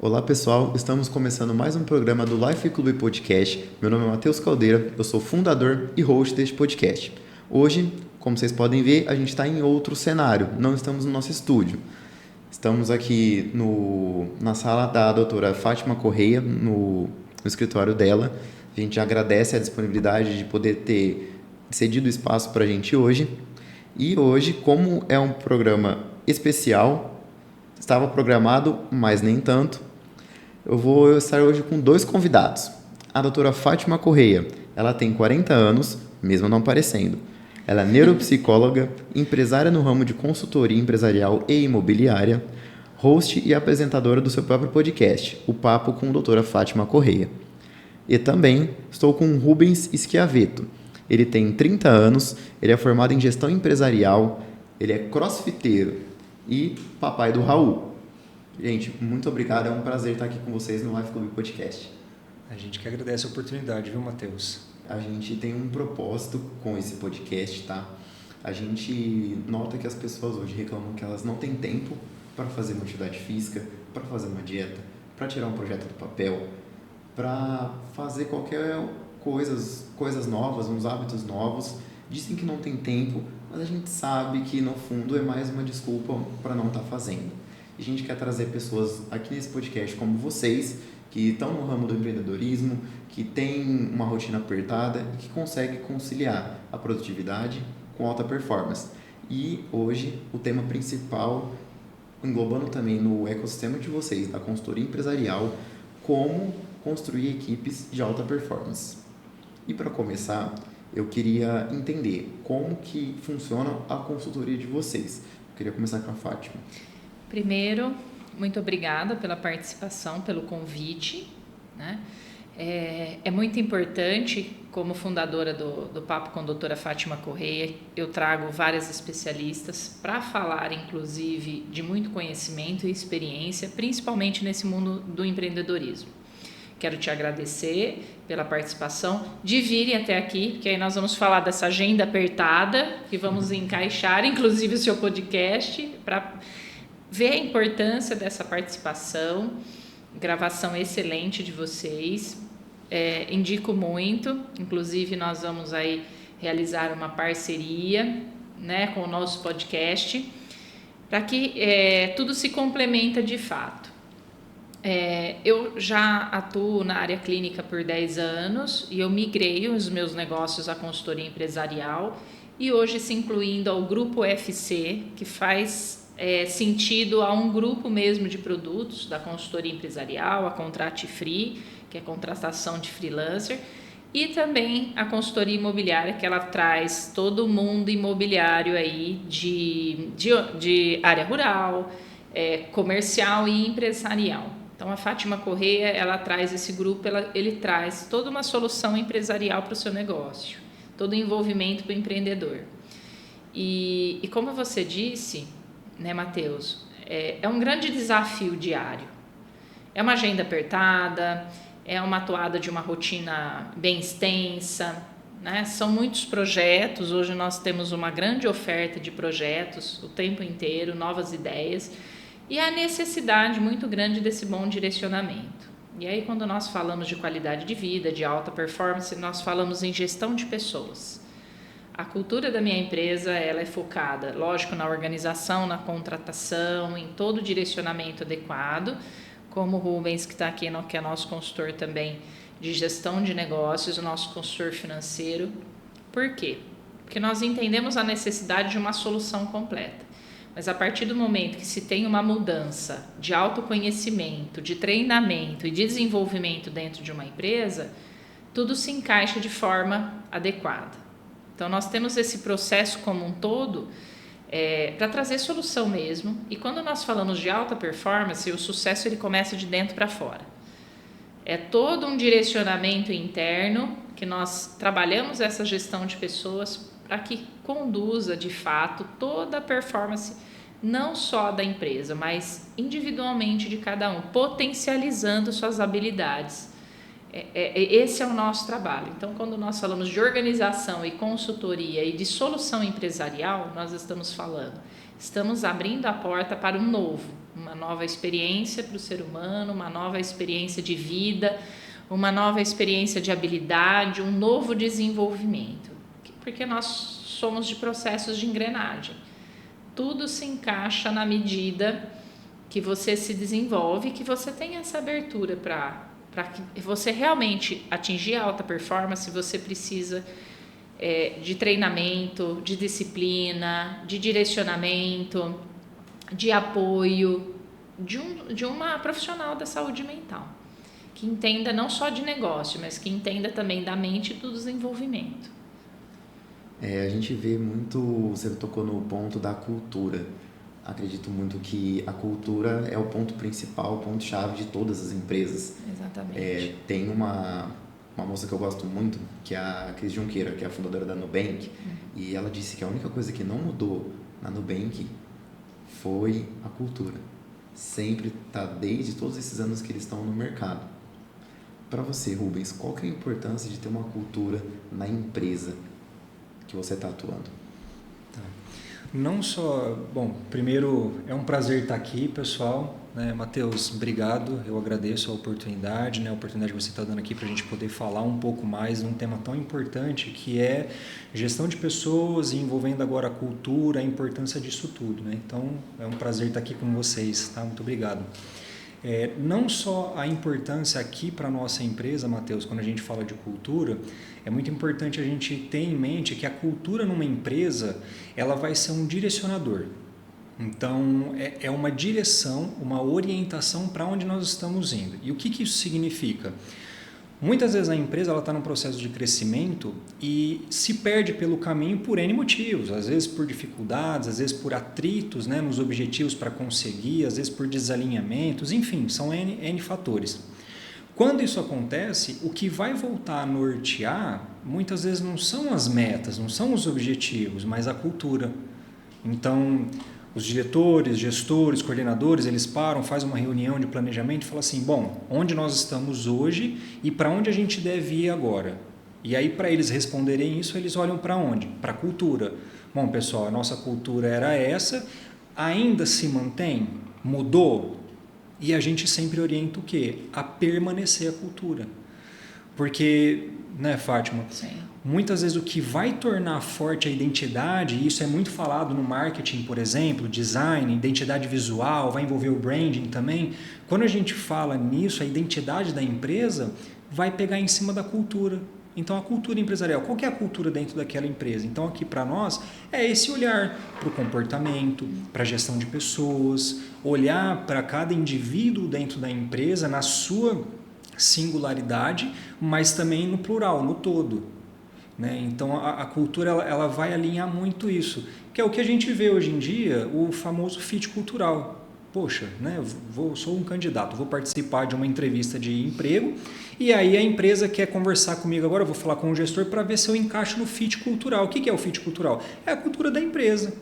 Olá pessoal, estamos começando mais um programa do Life Club Podcast. Meu nome é Matheus Caldeira, eu sou fundador e host deste podcast. Hoje, como vocês podem ver, a gente está em outro cenário, não estamos no nosso estúdio. Estamos aqui na sala da doutora Fátima Correia, no escritório dela. A gente agradece a disponibilidade de poder ter cedido espaço para a gente hoje. E hoje, como é um programa especial, estava programado, mas nem tanto, eu vou estar hoje com dois convidados. A doutora Fátima Correia, ela tem 40 anos, mesmo não parecendo. Ela é neuropsicóloga, empresária no ramo de consultoria empresarial e imobiliária, host e apresentadora do seu próprio podcast, O Papo com a doutora Fátima Correia. E também estou com o Rubens Schiavetto. Ele tem 30 anos, ele é formado em gestão empresarial, ele é crossfiteiro e papai do Raul. Gente, muito obrigado, é um prazer estar aqui com vocês no Life Club Podcast. A gente que agradece a oportunidade, viu, Matheus? A gente tem um propósito com esse podcast, tá? A gente nota que as pessoas hoje reclamam que elas não têm tempo para fazer uma atividade física, para fazer uma dieta, para tirar um projeto do papel, para fazer qualquer coisas novas, uns hábitos novos. Dizem que não tem tempo, mas a gente sabe que no fundo é mais uma desculpa para não estar fazendo. E a gente quer trazer pessoas aqui nesse podcast como vocês, que estão no ramo do empreendedorismo, que têm uma rotina apertada e que conseguem conciliar a produtividade com alta performance. E hoje o tema principal, englobando também no ecossistema de vocês, da consultoria empresarial, como construir equipes de alta performance. E para começar, eu queria entender como que funciona a consultoria de vocês. Eu queria começar com a Fátima. Primeiro, muito obrigada pela participação, pelo convite, né? É muito importante, como fundadora do Papo com a doutora Fátima Correia, eu trago várias especialistas para falar, inclusive, de muito conhecimento e experiência, principalmente nesse mundo do empreendedorismo. Quero te agradecer pela participação, de virem até aqui, porque aí nós vamos falar dessa agenda apertada, que vamos encaixar, inclusive, o seu podcast, para ver a importância dessa participação, gravação excelente de vocês. Indico muito, inclusive nós vamos aí realizar uma parceria, né, com o nosso podcast, para que tudo se complementa de fato. Eu já atuo na área clínica por 10 anos e eu migrei os meus negócios à consultoria empresarial e hoje se incluindo ao Grupo FC, que faz sentido a um grupo mesmo de produtos da consultoria empresarial, a Contrate Free, que é contratação de freelancer, e também a consultoria imobiliária, que ela traz todo o mundo imobiliário aí de área rural, comercial e empresarial. Então, a Fátima Correia, ela traz esse grupo, ele traz toda uma solução empresarial para o seu negócio, todo o envolvimento do empreendedor. E como você disse, né, Matheus, é um grande desafio diário. É uma agenda apertada, é uma atuada de uma rotina bem extensa, né? São muitos projetos, hoje nós temos uma grande oferta de projetos o tempo inteiro, novas ideias, e a necessidade muito grande desse bom direcionamento. E aí, quando nós falamos de qualidade de vida, de alta performance, nós falamos em gestão de pessoas. A cultura da minha empresa, ela é focada, lógico, na organização, na contratação, em todo o direcionamento adequado, como o Rubens, que está aqui, que é nosso consultor também de gestão de negócios, o nosso consultor financeiro. Por quê? Porque nós entendemos a necessidade de uma solução completa. Mas a partir do momento que se tem uma mudança de autoconhecimento, de treinamento e de desenvolvimento dentro de uma empresa, tudo se encaixa de forma adequada. Então, nós temos esse processo como um todo para trazer solução mesmo. E quando nós falamos de alta performance, o sucesso ele começa de dentro para fora. É todo um direcionamento interno que nós trabalhamos essa gestão de pessoas para que conduza, de fato, toda a performance, não só da empresa, mas individualmente de cada um, potencializando suas habilidades Esse é o nosso trabalho. Então, quando nós falamos de organização e consultoria e de solução empresarial, nós estamos abrindo a porta para um novo, uma nova experiência para o ser humano, uma nova experiência de vida, uma nova experiência de habilidade, um novo desenvolvimento, porque nós somos de processos de engrenagem. Tudo se encaixa na medida que você se desenvolve, que você tem essa abertura para que você realmente atingir a alta performance. Você precisa de treinamento, de disciplina, de direcionamento, de apoio, de uma profissional da saúde mental, que entenda não só de negócio, mas que entenda também da mente e do desenvolvimento. A gente vê muito, você tocou no ponto da cultura. Acredito muito que a cultura é o ponto principal, o ponto-chave de todas as empresas. Exatamente. Tem uma moça que eu gosto muito, que é a Cris Junqueira, que é a fundadora da Nubank, e ela disse que a única coisa que não mudou na Nubank foi a cultura. Sempre está, desde todos esses anos que eles estão no mercado. Para você, Rubens, qual que é a importância de ter uma cultura na empresa que você está atuando? Não só... Bom, primeiro, é um prazer estar aqui, pessoal. Matheus, obrigado. Eu agradeço a oportunidade, a oportunidade que você está dando aqui para a gente poder falar um pouco mais de um tema tão importante, que é gestão de pessoas e envolvendo agora a cultura, a importância disso tudo. Então, é um prazer estar aqui com vocês. Tá? Muito obrigado. Não só a importância aqui para a nossa empresa, Matheus, quando a gente fala de cultura, é muito importante a gente ter em mente que a cultura numa empresa, ela vai ser um direcionador. Então, é uma direção, uma orientação para onde nós estamos indo. E o que isso significa? Muitas vezes a empresa está num processo de crescimento e se perde pelo caminho por N motivos, às vezes por dificuldades, às vezes por atritos nos objetivos para conseguir, às vezes por desalinhamentos, enfim, são N fatores. Quando isso acontece, o que vai voltar a nortear, muitas vezes não são as metas, não são os objetivos, mas a cultura. Então, os diretores, gestores, coordenadores, eles param, fazem uma reunião de planejamento e falam assim, bom, onde nós estamos hoje e para onde a gente deve ir agora? E aí, para eles responderem isso, eles olham para onde? Para a cultura. Bom, pessoal, a nossa cultura era essa, ainda se mantém? Mudou? E a gente sempre orienta o quê? A permanecer a cultura. Porque, Fátima? Sim. Muitas vezes o que vai tornar forte a identidade, e isso é muito falado no marketing, por exemplo, design, identidade visual, vai envolver o branding também. Quando a gente fala nisso, a identidade da empresa vai pegar em cima da cultura. Então, a cultura empresarial, qual que é a cultura dentro daquela empresa? Então, aqui para nós, é esse olhar para o comportamento, para a gestão de pessoas, olhar para cada indivíduo dentro da empresa na sua singularidade, mas também no plural, no todo. Então, a cultura ela vai alinhar muito isso, que é o que a gente vê hoje em dia, o famoso fit cultural. Poxa, sou um candidato, vou participar de uma entrevista de emprego e aí a empresa quer conversar comigo agora, eu vou falar com o gestor para ver se eu encaixo no fit cultural. O que é o fit cultural? É a cultura da empresa.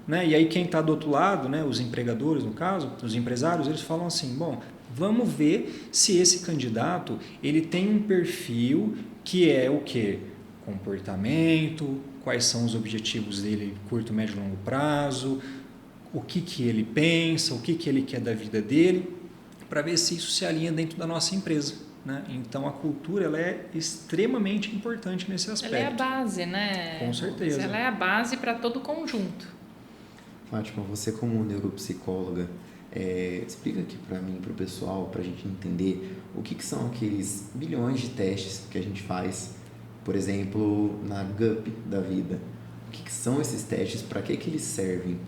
E aí quem está do outro lado, os empregadores no caso, os empresários, eles falam assim, bom, vamos ver se esse candidato ele tem um perfil que é o quê? Comportamento, quais são os objetivos dele curto, médio e longo prazo, o que ele pensa, o que ele quer da vida dele, para ver se isso se alinha dentro da nossa empresa. Então, a cultura ela é extremamente importante nesse aspecto. Ela é a base, Com certeza. Ela é a base para todo o conjunto. Fátima, você como neuropsicóloga, explica aqui para mim, para o pessoal, para a gente entender o que são aqueles milhões de testes que a gente faz, por exemplo, na GUP da vida. O que são esses testes, para que eles servem?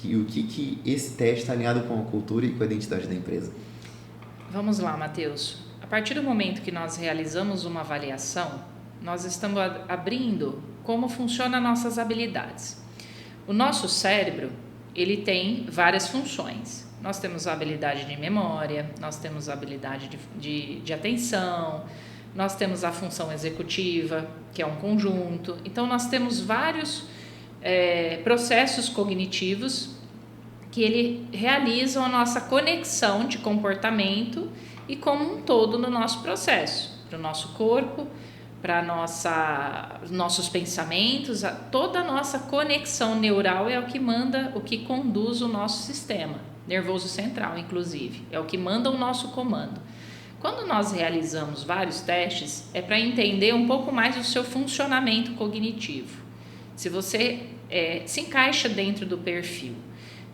E o que esse teste está alinhado com a cultura e com a identidade da empresa? Vamos lá, Matheus. A partir do momento que nós realizamos uma avaliação, nós estamos abrindo como funcionam nossas habilidades. O nosso cérebro, ele tem várias funções. Nós temos a habilidade de memória, nós temos a habilidade de atenção, nós temos a função executiva, que é um conjunto. Então, nós temos vários processos cognitivos que ele realizam a nossa conexão de comportamento e como um todo no nosso processo. para o nosso corpo, para nossos pensamentos, toda a nossa conexão neural é o que manda, o que conduz o nosso sistema nervoso central, inclusive, é o que manda o nosso comando. Quando nós realizamos vários testes, é para entender um pouco mais do seu funcionamento cognitivo, se você se encaixa dentro do perfil,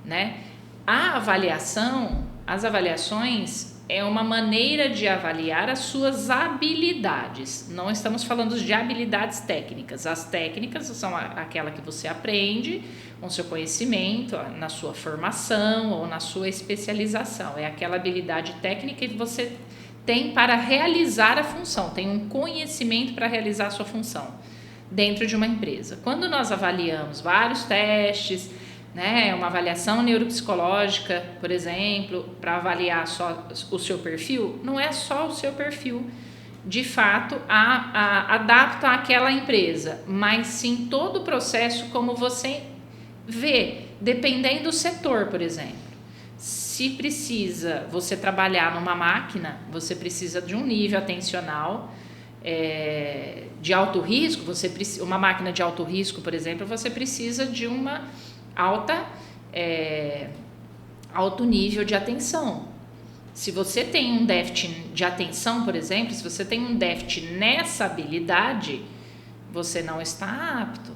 né? As avaliações é uma maneira de avaliar as suas habilidades. Não estamos falando de habilidades técnicas. As técnicas são aquela que você aprende com seu conhecimento, na sua formação ou na sua especialização. É aquela habilidade técnica que você tem para realizar a função, tem um conhecimento para realizar a sua função dentro de uma empresa. Quando nós avaliamos vários testes, né, uma avaliação neuropsicológica, por exemplo, para avaliar só o seu perfil, não é só o seu perfil, de fato, adapta àquela empresa, mas sim todo o processo como você vê, dependendo do setor, por exemplo. Se precisa você trabalhar numa máquina, você precisa de um nível atencional de alto risco, uma máquina de alto risco, por exemplo, você precisa de uma alto nível de atenção. Se você tem um déficit de atenção, por exemplo, se você tem um déficit nessa habilidade, você não está apto.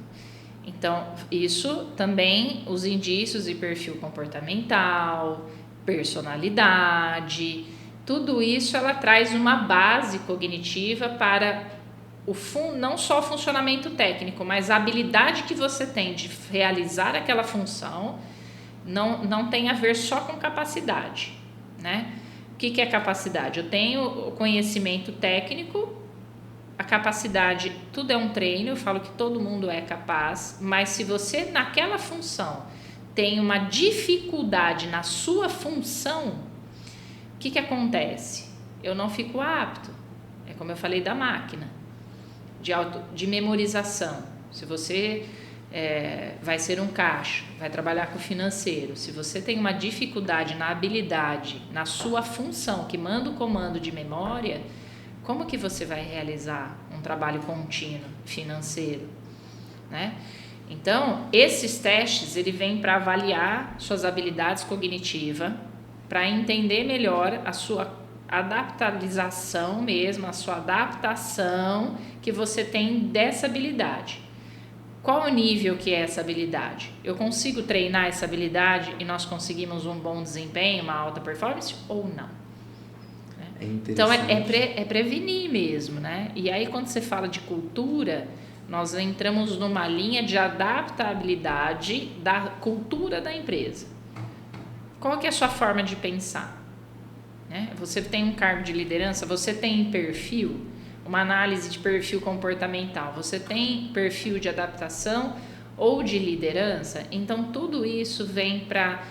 Então, isso também, os indícios de perfil comportamental, personalidade, tudo isso ela traz uma base cognitiva para não só o funcionamento técnico, mas a habilidade que você tem de realizar aquela função não tem a ver só com capacidade, né? O que é capacidade? Eu tenho o conhecimento técnico, a capacidade, tudo é um treino, eu falo que todo mundo é capaz, mas se você naquela função tem uma dificuldade na sua função, o que acontece? Eu não fico apto, é como eu falei da máquina de memorização. Se você vai ser um caixa, vai trabalhar com o financeiro, se você tem uma dificuldade na habilidade, na sua função que manda o comando de memória, como que você vai realizar um trabalho contínuo financeiro, né? Então, esses testes, ele vem para avaliar suas habilidades cognitivas, para entender melhor a sua adaptabilização mesmo, a sua adaptação que você tem dessa habilidade. Qual o nível que é essa habilidade? Eu consigo treinar essa habilidade e nós conseguimos um bom desempenho, uma alta performance ou não? Então, é prevenir mesmo, né? E aí, quando você fala de cultura, nós entramos numa linha de adaptabilidade da cultura da empresa. Qual que é a sua forma de pensar? Né? Você tem um cargo de liderança, você tem perfil, uma análise de perfil comportamental, você tem perfil de adaptação ou de liderança, então tudo isso vem para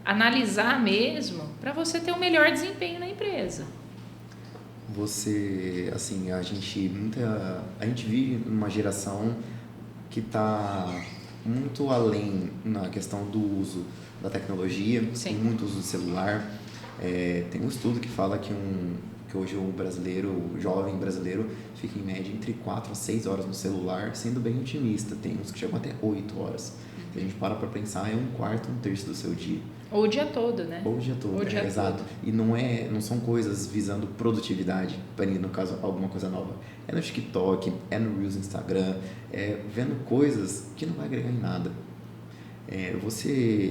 analisar mesmo, para você ter um melhor desempenho na empresa. Você, assim, a gente vive numa geração que está muito além na questão do uso da tecnologia, tem muito uso do celular. Tem um estudo que fala que hoje o jovem brasileiro fica em média entre 4 a 6 horas no celular, sendo bem otimista. Tem uns que chegam até 8 horas. Se a gente para pensar, é 1/4, 1/3 do seu dia. Ou o dia todo, né? Ou o dia todo, exato. E não são coisas visando produtividade, no caso, alguma coisa nova. É no TikTok, é no Reels Instagram, vendo coisas que não vai agregar em nada.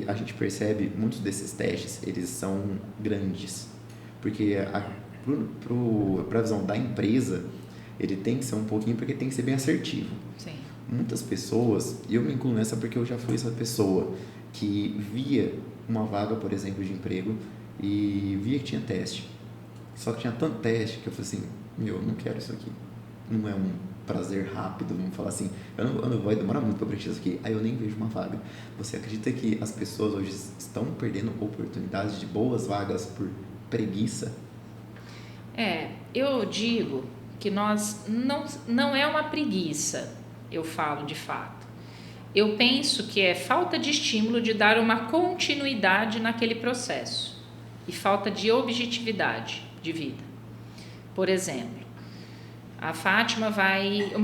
A gente percebe, muitos desses testes, eles são grandes. Porque para a visão da empresa, ele tem que ser um pouquinho, porque tem que ser bem assertivo. Sim. Muitas pessoas, e eu me incluo nessa porque eu já fui essa pessoa que via uma vaga, por exemplo, de emprego e via que tinha teste. Só que tinha tanto teste que eu falei assim, eu não quero isso aqui. Não é um prazer rápido, vamos falar assim, vai demorar muito para preencher isso aqui, aí eu nem vejo uma vaga. Você acredita que as pessoas hoje estão perdendo oportunidades de boas vagas por preguiça? Eu digo que nós não é uma preguiça, eu falo de fato. Eu penso que é falta de estímulo de dar uma continuidade naquele processo e falta de objetividade de vida. Por exemplo, a Fátima o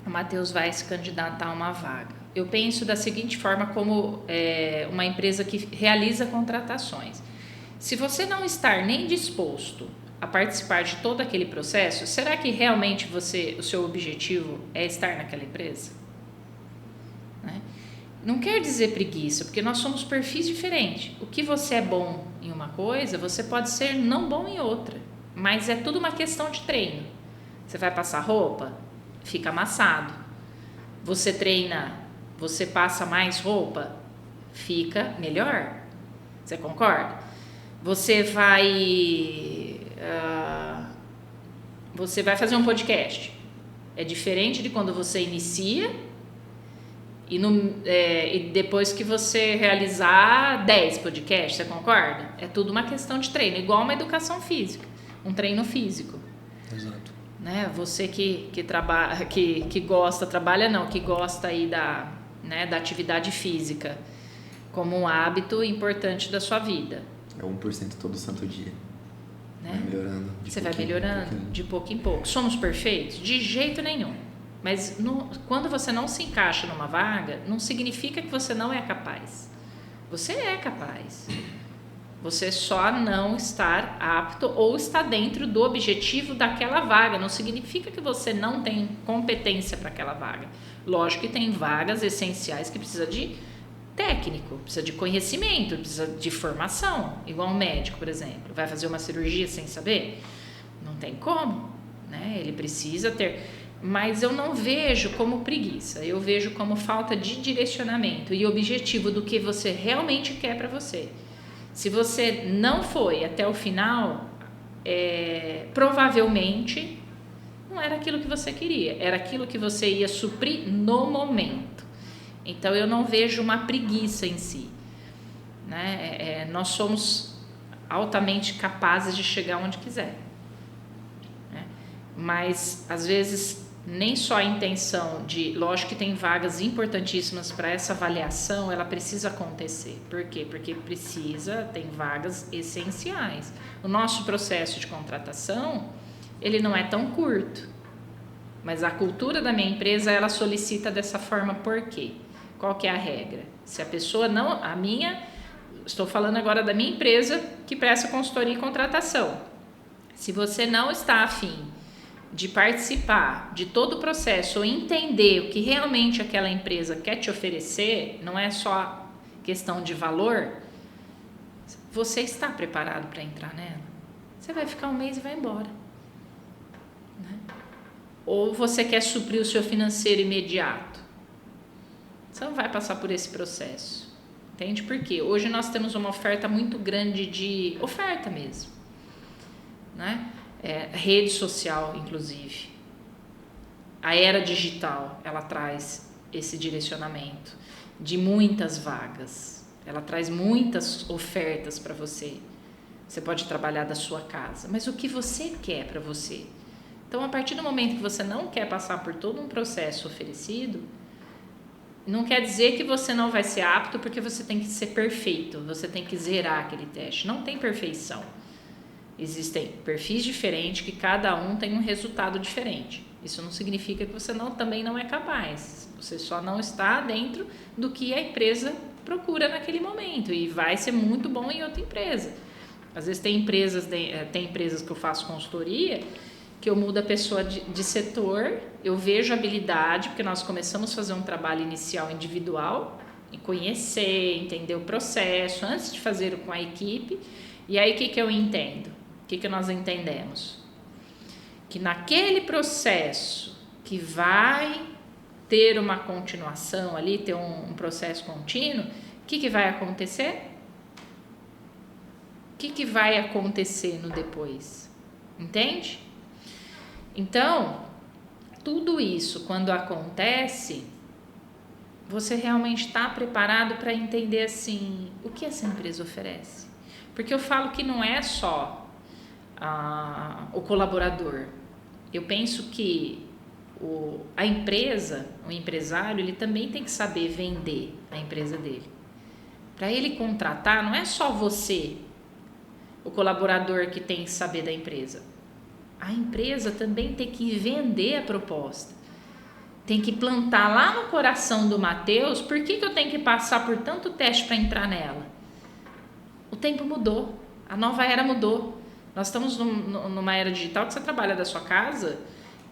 Matheus vai se candidatar a uma vaga. Eu penso da seguinte forma como uma empresa que realiza contratações. Se você não estar nem disposto a participar de todo aquele processo, será que realmente o seu objetivo é estar naquela empresa? Né? Não quer dizer preguiça, porque nós somos perfis diferentes. O que você é bom em uma coisa, você pode ser não bom em outra, mas é tudo uma questão de treino. Você vai passar roupa, fica amassado. Você treina, você passa mais roupa, fica melhor. Você concorda? Você vai fazer um podcast. É diferente de quando você inicia e depois que você realizar 10 podcasts, você concorda? É tudo uma questão de treino, igual uma educação física, um treino físico. Exato. Né? Você que gosta aí da atividade física como um hábito importante da sua vida. É 1% todo santo dia. Né? Vai melhorando. Você vai melhorando de pouco em pouco. Somos perfeitos? De jeito nenhum. Mas quando você não se encaixa numa vaga, não significa que você não é capaz. Você é capaz. Você só não está apto ou está dentro do objetivo daquela vaga. Não significa que você não tem competência para aquela vaga. Lógico que tem vagas essenciais que precisa de técnico, precisa de conhecimento, precisa de formação. Igual um médico, por exemplo. Vai fazer uma cirurgia sem saber? Não tem como. Né? Ele precisa ter... Mas eu não vejo como preguiça. Eu vejo como falta de direcionamento e objetivo do que você realmente quer para você. Se você não foi até o final, provavelmente não era aquilo que você queria, era aquilo que você ia suprir no momento. Então eu não vejo uma preguiça em si. Né? Nós somos altamente capazes de chegar onde quiser. Né? Mas às vezes nem só a intenção de, lógico que tem vagas importantíssimas para essa avaliação, ela precisa acontecer. Por quê? Porque tem vagas essenciais. O nosso processo de contratação, ele não é tão curto, mas a cultura da minha empresa, ela solicita dessa forma. Por quê? Qual que é a regra? Se a pessoa não, estou falando agora da minha empresa que presta consultoria e contratação. Se você não está afim de participar de todo o processo ou entender o que realmente aquela empresa quer te oferecer, não é só questão de valor, você está preparado para entrar nela? Você vai ficar um mês e vai embora. Né? Ou você quer suprir o seu financeiro imediato? Você não vai passar por esse processo. Entende por quê? Hoje nós temos uma oferta muito grande de oferta mesmo. Né? Rede social, inclusive. A era digital, ela traz esse direcionamento de muitas vagas. Ela traz muitas ofertas para você. Você pode trabalhar da sua casa, mas o que você quer para você? Então, a partir do momento que você não quer passar por todo um processo oferecido, não quer dizer que você não vai ser apto, porque você tem que ser perfeito, você tem que zerar aquele teste. Não tem perfeição. Existem perfis diferentes que cada um tem um resultado diferente. Isso não significa que você também não é capaz. Você só não está dentro do que a empresa procura naquele momento e vai ser muito bom em outra empresa. Às vezes tem empresas que eu faço consultoria que eu mudo a pessoa de setor, eu vejo habilidade, porque nós começamos a fazer um trabalho inicial individual, em conhecer, entender o processo, antes de fazer com a equipe. E aí o que eu entendo? O que nós entendemos? Que naquele processo que vai ter uma continuação ali, ter um processo contínuo, o que vai acontecer? O que vai acontecer no depois? Entende? Então, tudo isso, quando acontece, você realmente está preparado para entender assim, o que essa empresa oferece? Porque eu falo que não é só o colaborador. Eu penso que a empresa, o empresário, ele também tem que saber vender a empresa dele. Para ele contratar, não é só você, o colaborador, que tem que saber da empresa. a empresa também tem que vender a proposta. Tem que plantar lá no coração do Matheus, por que eu tenho que passar por tanto teste para entrar nela? O tempo mudou, a nova era mudou. Nós estamos numa era digital que você trabalha da sua casa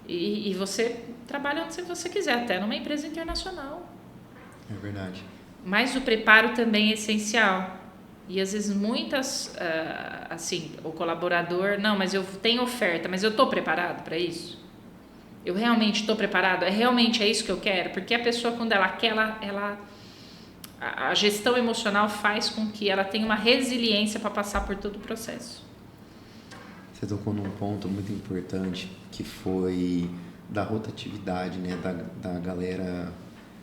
e você trabalha onde você quiser, até numa empresa internacional. É verdade. Mas o preparo também é essencial. E às vezes assim, o colaborador, não, mas eu tenho oferta, mas eu estou preparado para isso? Eu realmente estou preparado? Realmente é isso que eu quero? Porque a pessoa, quando ela quer, a gestão emocional faz com que ela tenha uma resiliência para passar por todo o processo. Você tocou num ponto muito importante, que foi da rotatividade, né, da galera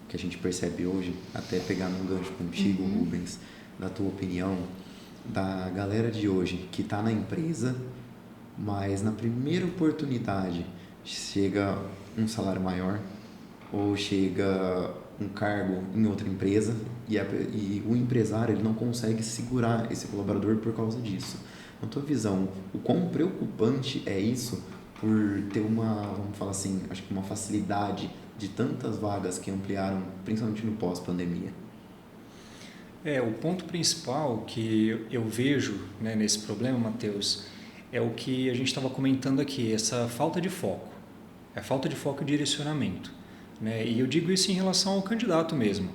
que a gente percebe hoje, até pegar num gancho contigo, Rubens, da tua opinião, da galera de hoje que está na empresa, mas na primeira oportunidade chega um salário maior ou chega um cargo em outra empresa e o empresário ele não consegue segurar esse colaborador por causa disso. Na tua visão, o quão preocupante é isso por ter vamos falar assim, acho que uma facilidade de tantas vagas que ampliaram, principalmente no pós-pandemia? O ponto principal que eu vejo, né, nesse problema, Matheus, é o que a gente estava comentando aqui, essa falta de foco. É falta de foco e direcionamento, né? E eu digo isso em relação ao candidato mesmo.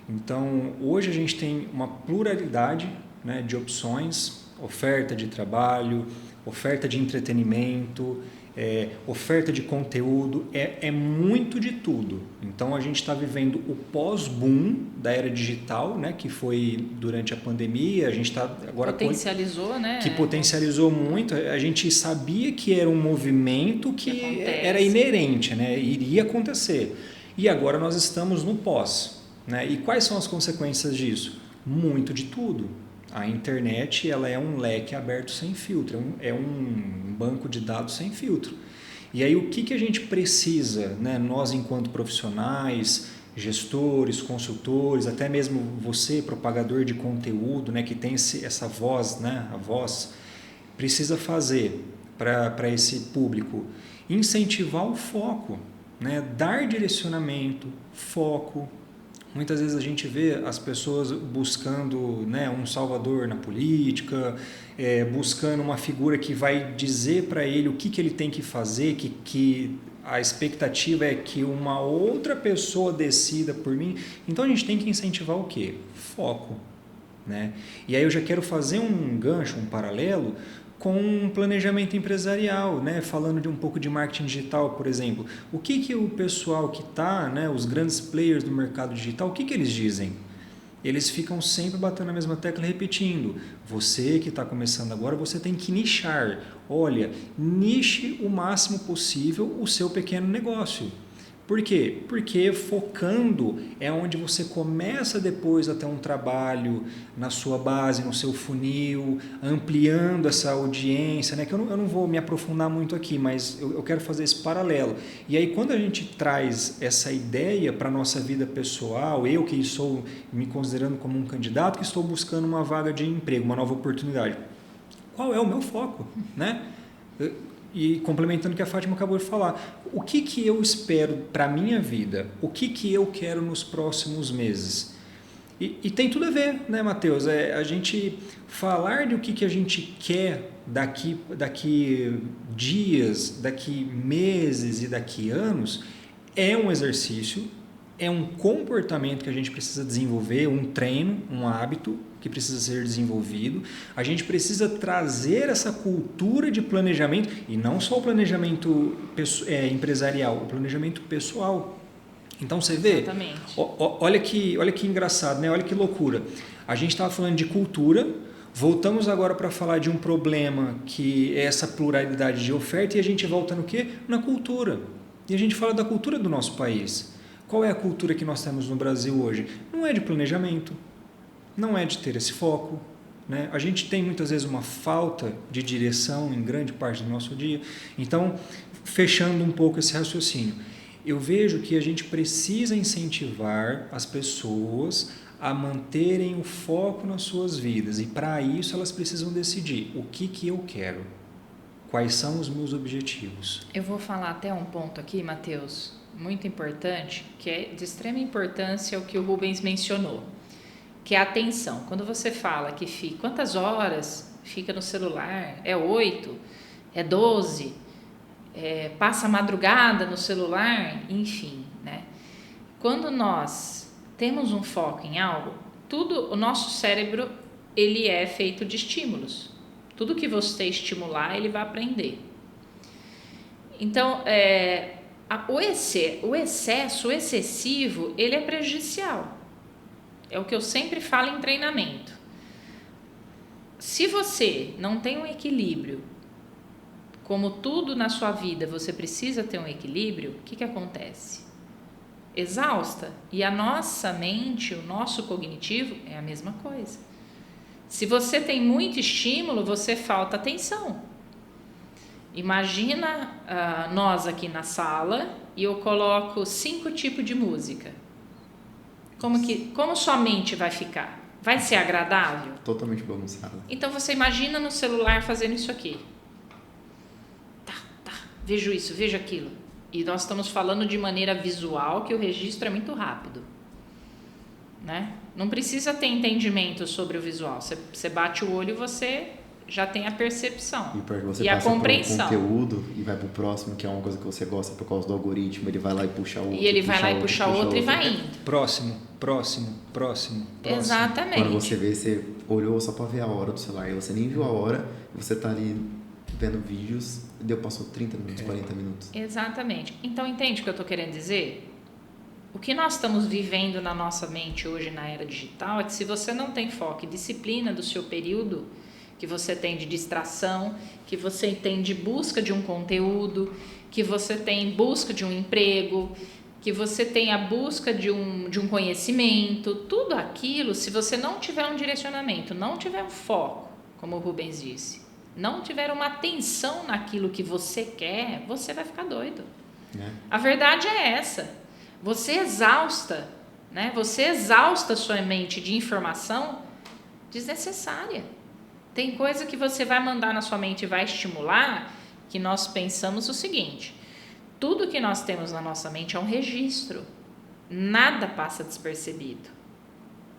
Então, hoje a gente tem uma pluralidade, né, de opções, oferta de trabalho, oferta de entretenimento, oferta de conteúdo, é muito de tudo. Então a gente está vivendo o pós-boom da era digital, né, que foi durante a pandemia. A gente está agora potencializou, né? Que potencializou muito. A gente sabia que era um movimento que era inerente, né, iria acontecer. E agora nós estamos no pós, né? E quais são as consequências disso? Muito de tudo. A internet ela é um leque aberto sem filtro, é um banco de dados sem filtro. E aí o que a gente precisa, né, nós enquanto profissionais, gestores, consultores, até mesmo você, propagador de conteúdo, né, que tem essa voz, né, a voz, precisa fazer para esse público? Incentivar o foco, né, dar direcionamento, foco. Muitas vezes a gente vê as pessoas buscando, né, um salvador na política, buscando uma figura que vai dizer para ele o que ele tem que fazer, que a expectativa é que uma outra pessoa decida por mim. Então a gente tem que incentivar o quê? Foco, né? E aí eu já quero fazer um gancho, um paralelo com um planejamento empresarial, né? Falando de um pouco de marketing digital, por exemplo. O que o pessoal que está, né, os grandes players do mercado digital, o que eles dizem? Eles ficam sempre batendo na mesma tecla, repetindo. Você que está começando agora, você tem que nichar. Olha, niche o máximo possível o seu pequeno negócio. Por quê? Porque focando é onde você começa depois a ter um trabalho na sua base, no seu funil, ampliando essa audiência, né? Que eu não vou me aprofundar muito aqui, mas eu quero fazer esse paralelo. E aí quando a gente traz essa ideia para a nossa vida pessoal, eu que estou me considerando como um candidato, que estou buscando uma vaga de emprego, uma nova oportunidade, qual é o meu foco, né? E complementando o que a Fátima acabou de falar, o que eu espero para a minha vida? O que eu quero nos próximos meses? E tem tudo a ver, né, Matheus? A gente falar de o que a gente quer daqui dias, daqui meses e daqui anos é um exercício, é um comportamento que a gente precisa desenvolver, um treino, um hábito que precisa ser desenvolvido. A gente precisa trazer essa cultura de planejamento, e não só o planejamento empresarial, o planejamento pessoal. Então você vê, olha que engraçado, né? Olha que loucura. A gente estava falando de cultura, voltamos agora para falar de um problema que é essa pluralidade de oferta, e a gente volta no quê? Na cultura. E a gente fala da cultura do nosso país. Qual é a cultura que nós temos no Brasil hoje? Não é de planejamento, não é de ter esse foco, né? A gente tem muitas vezes uma falta de direção em grande parte do nosso dia. Então, fechando um pouco esse raciocínio, eu vejo que a gente precisa incentivar as pessoas a manterem o foco nas suas vidas, e para isso elas precisam decidir o que eu quero, Quais são os meus objetivos? Eu vou falar até um ponto aqui, Matheus, muito importante, que é de extrema importância o que o Rubens mencionou, que é a atenção. Quando você fala que fica, quantas horas fica no celular? É 8? É 12? Passa a madrugada no celular? Enfim, né? Quando nós temos um foco em algo, o nosso cérebro, ele é feito de estímulos. Tudo que você estimular, ele vai aprender. Então, o excesso, o excessivo, ele é prejudicial. É o que eu sempre falo em treinamento. Se você não tem um equilíbrio, como tudo na sua vida você precisa ter um equilíbrio, o que acontece? Exausta. E a nossa mente, o nosso cognitivo é a mesma coisa. Se você tem muito estímulo, você falta atenção. Imagina nós aqui na sala e eu coloco 5 tipos de música. Como sua mente vai ficar? Vai ser agradável? Totalmente bagunçada. Então você imagina no celular fazendo isso aqui. Tá, vejo isso, vejo aquilo. E nós estamos falando de maneira visual, que o registro é muito rápido, né? Não precisa ter entendimento sobre o visual. Você bate o olho e você já tem a percepção e a compreensão. Pro conteúdo e vai pro próximo, que é uma coisa que você gosta por causa do algoritmo, ele vai lá e puxa outro. E ele vai lá e puxa outro e vai indo. Próximo. Exatamente. Quando você vê, você olhou só pra ver a hora do celular e você nem viu a hora, você tá ali vendo vídeos e passou 30 minutos, 40 minutos. Exatamente. Então entende o que eu tô querendo dizer? O que nós estamos vivendo na nossa mente hoje na era digital é que se você não tem foco e disciplina do seu período, que você tem de distração, que você tem de busca de um conteúdo, que você tem busca de um emprego, que você tem a busca de um conhecimento, tudo aquilo, se você não tiver um direcionamento, não tiver um foco, como o Rubens disse, não tiver uma atenção naquilo que você quer, você vai ficar doido. A verdade é essa. Você exausta, né? Você exausta a sua mente de informação desnecessária. Tem coisa que você vai mandar na sua mente e vai estimular, que nós pensamos o seguinte: tudo que nós temos na nossa mente é um registro. Nada passa despercebido.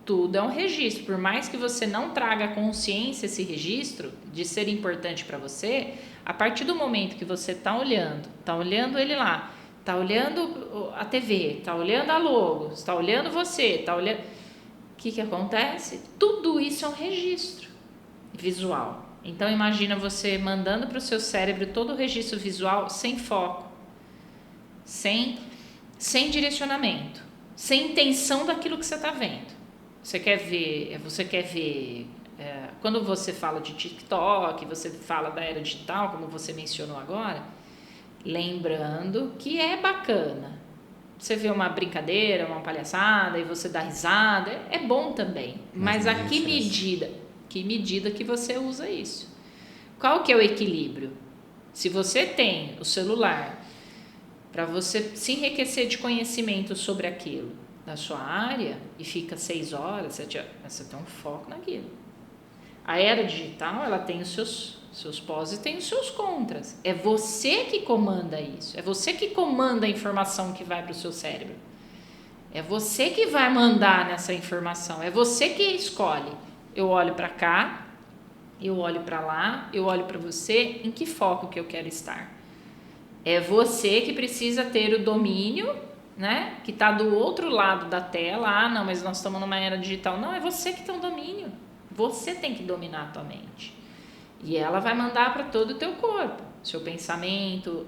Tudo é um registro. Por mais que você não traga consciência esse registro de ser importante para você, a partir do momento que você está olhando ele lá, está olhando a TV, está olhando a logo, está olhando você, está olhando... O que acontece? Tudo isso é um registro visual. Então imagina você mandando para o seu cérebro todo o registro visual sem foco, sem direcionamento, sem intenção daquilo que você está vendo. Você quer ver quando você fala de TikTok, você fala da era digital, como você mencionou agora, lembrando que é bacana. Você vê uma brincadeira, uma palhaçada e você dá risada, é bom também. Mas a que medida que você usa isso? Qual que é o equilíbrio? Se você tem o celular para você se enriquecer de conhecimento sobre aquilo da sua área e fica 6 horas, você tem um foco naquilo. A era digital, ela tem os seus pós e tem os seus contras. É você que comanda isso. É você que comanda a informação que vai para o seu cérebro. É você que vai mandar nessa informação. É você que escolhe. Eu olho para cá, eu olho para lá, eu olho para você. Em que foco que eu quero estar? É você que precisa ter o domínio, né? Que está do outro lado da tela. Ah, não, mas nós estamos numa era digital. Não, é você que tem o domínio. Você tem que dominar a tua mente. E ela vai mandar para todo o teu corpo, seu pensamento.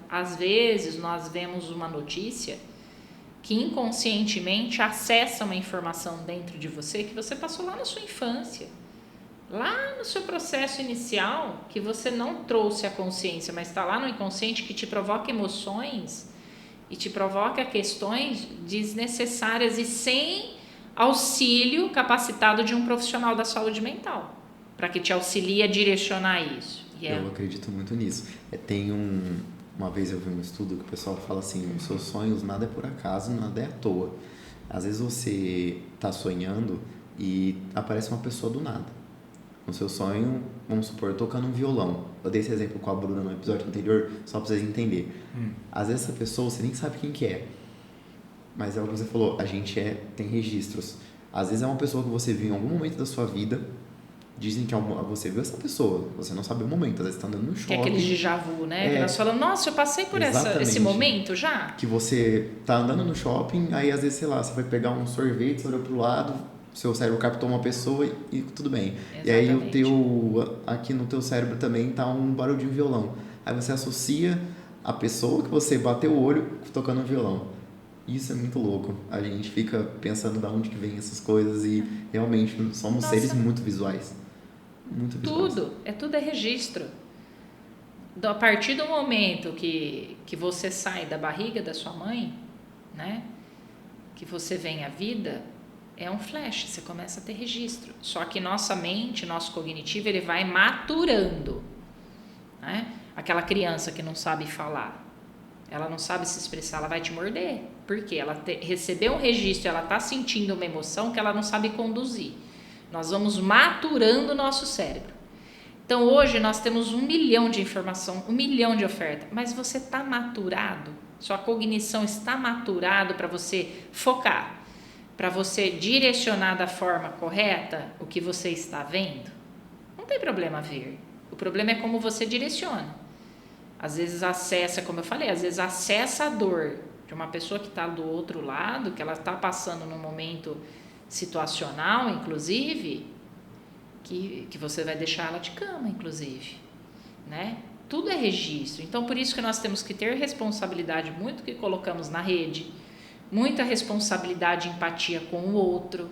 Às vezes nós vemos uma notícia que inconscientemente acessa uma informação dentro de você que você passou lá na sua infância, lá no seu processo inicial, que você não trouxe a consciência, mas está lá no inconsciente, que te provoca emoções e te provoca questões desnecessárias e sem auxílio capacitado de um profissional da saúde mental, para que te auxilie a direcionar isso. Eu acredito muito nisso. Uma vez eu vi um estudo que o pessoal fala assim: os seus sonhos, nada é por acaso, nada é à toa. Às vezes você está sonhando e aparece uma pessoa do nada. no seu sonho, vamos supor, tocando um violão. Eu dei esse exemplo com a Bruna no episódio anterior, só pra vocês entenderem. Às vezes essa pessoa, você nem sabe quem que é. Mas é o que você falou, a gente tem registros. Às vezes é uma pessoa que você viu em algum momento da sua vida, dizem que você viu essa pessoa, você não sabe o momento, às vezes você tá andando no shopping. Que é aquele déjà vu, né? Que nós falamos, nossa, eu passei por esse momento já. Que você tá andando no shopping, aí às vezes, sei lá, você vai pegar um sorvete, você olhou pro lado, seu cérebro captou uma pessoa e tudo bem. Exatamente. E aí aqui no teu cérebro também tá um barulho de um violão. Aí você associa a pessoa que você bateu o olho tocando um violão. Isso é muito louco. A gente fica pensando de onde que vem essas coisas e realmente somos seres muito visuais. Muito visuais. Tudo é registro. A partir do momento que você sai da barriga da sua mãe, né? Que você vem à vida, é um flash, você começa a ter registro. Só que nossa mente, nosso cognitivo, ele vai maturando, né? Aquela criança que não sabe falar, ela não sabe se expressar, ela vai te morder. Por quê? Ela recebeu um registro, ela está sentindo uma emoção que ela não sabe conduzir. Nós vamos maturando o nosso cérebro. Então, hoje nós temos 1 milhão de informação, 1 milhão de oferta, mas você está maturado? Sua cognição está maturado para você focar, para você direcionar da forma correta o que você está vendo? Não tem problema ver. O problema é como você direciona. Às vezes acessa, como eu falei, às vezes acessa a dor de uma pessoa que está do outro lado, que ela está passando num momento situacional, inclusive, que você vai deixar ela de cama, inclusive, né? Tudo é registro. Então, por isso que nós temos que ter responsabilidade, muito que colocamos na rede, muita responsabilidade e empatia com o outro,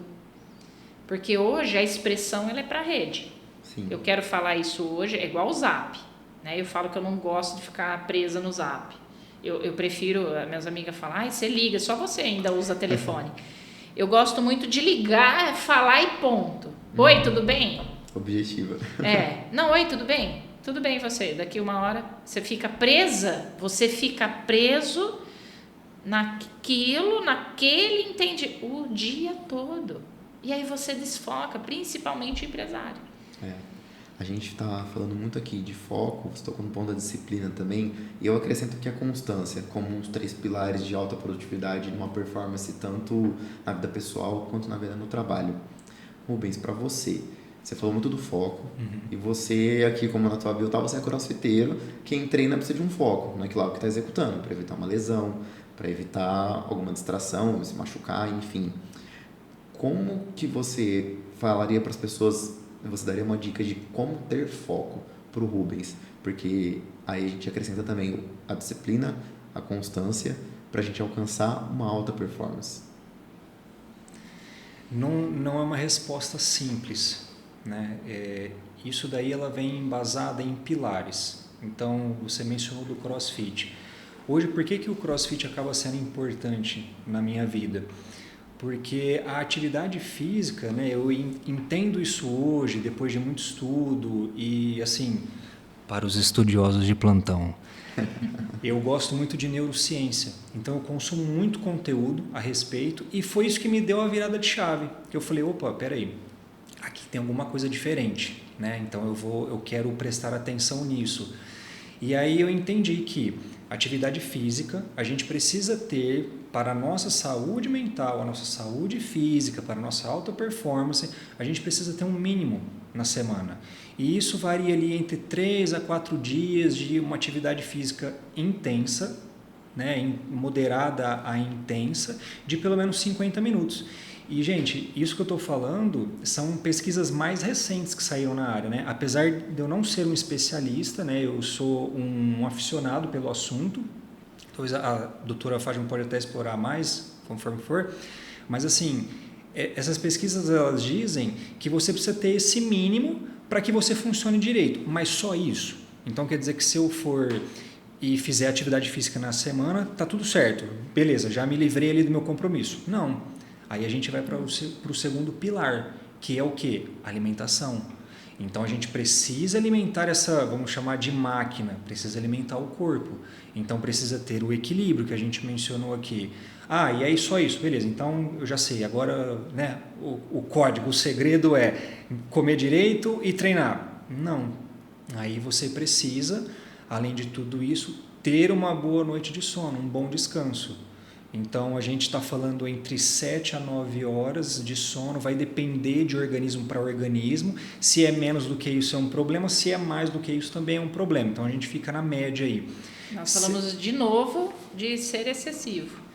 porque hoje a expressão ela é para a rede. Sim. Eu quero falar isso hoje, é igual o Zap, né? Eu falo que eu não gosto de ficar presa no Zap. Eu prefiro, minhas amigas falam, você liga, só você ainda usa telefone. Eu gosto muito de ligar, falar e ponto. Oi, tudo bem? Objetiva. Não, oi, tudo bem? Tudo bem você? Daqui uma hora você fica preso naquele entende o dia todo. E aí você desfoca, principalmente o empresário. A gente está falando muito aqui de foco, você tocou no ponto da disciplina também, e eu acrescento aqui a constância, como uns 3 pilares de alta produtividade numa performance, tanto na vida pessoal quanto na vida no trabalho. Rubens, para você falou muito do foco, e você aqui, como na tua bio, você é crossfiteiro, quem treina precisa de um foco naquilo que está executando, para evitar uma lesão, para evitar alguma distração, se machucar, enfim. Como que você falaria para as pessoas, você daria uma dica de como ter foco para o Rubens? Porque aí a gente acrescenta também a disciplina, a constância, para a gente alcançar uma alta performance. Não é uma resposta simples, né? Isso daí ela vem embasada em pilares. Então, você mencionou do CrossFit. Hoje, por que o CrossFit acaba sendo importante na minha vida? Porque a atividade física, né, eu entendo isso hoje, depois de muito estudo e, assim, para os estudiosos de plantão, eu gosto muito de neurociência, então eu consumo muito conteúdo a respeito e foi isso que me deu a virada de chave, que eu falei, opa, peraí, aqui tem alguma coisa diferente, né? Então eu quero prestar atenção nisso. E aí eu entendi que atividade física a gente precisa ter para a nossa saúde mental, a nossa saúde física, para a nossa alta performance, a gente precisa ter um mínimo na semana. E isso varia ali entre 3 a 4 dias de uma atividade física intensa, né, moderada a intensa, de pelo menos 50 minutos. E, gente, isso que eu estou falando são pesquisas mais recentes que saíram na área, né? Apesar de eu não ser um especialista, né, eu sou um aficionado pelo assunto. Talvez a doutora Fátima pode até explorar mais, conforme for. Mas, assim, essas pesquisas elas dizem que você precisa ter esse mínimo para que você funcione direito, mas só isso. Então, quer dizer que se eu for e fizer atividade física na semana, tá tudo certo. Beleza, já me livrei ali do meu compromisso. Não. Aí a gente vai para o segundo pilar, que é o quê? Alimentação. Então a gente precisa alimentar essa, vamos chamar de máquina, precisa alimentar o corpo. Então precisa ter o equilíbrio que a gente mencionou aqui. Ah, e é só isso, beleza. Então eu já sei, agora, né, o código, o segredo é comer direito e treinar. Não. Aí você precisa, além de tudo isso, ter uma boa noite de sono, um bom descanso. Então a gente está falando entre 7 a 9 horas de sono, vai depender de organismo para organismo. Se é menos do que isso é um problema, se é mais do que isso também é um problema. Então a gente fica na média aí. Nós falamos de novo de ser excessivo.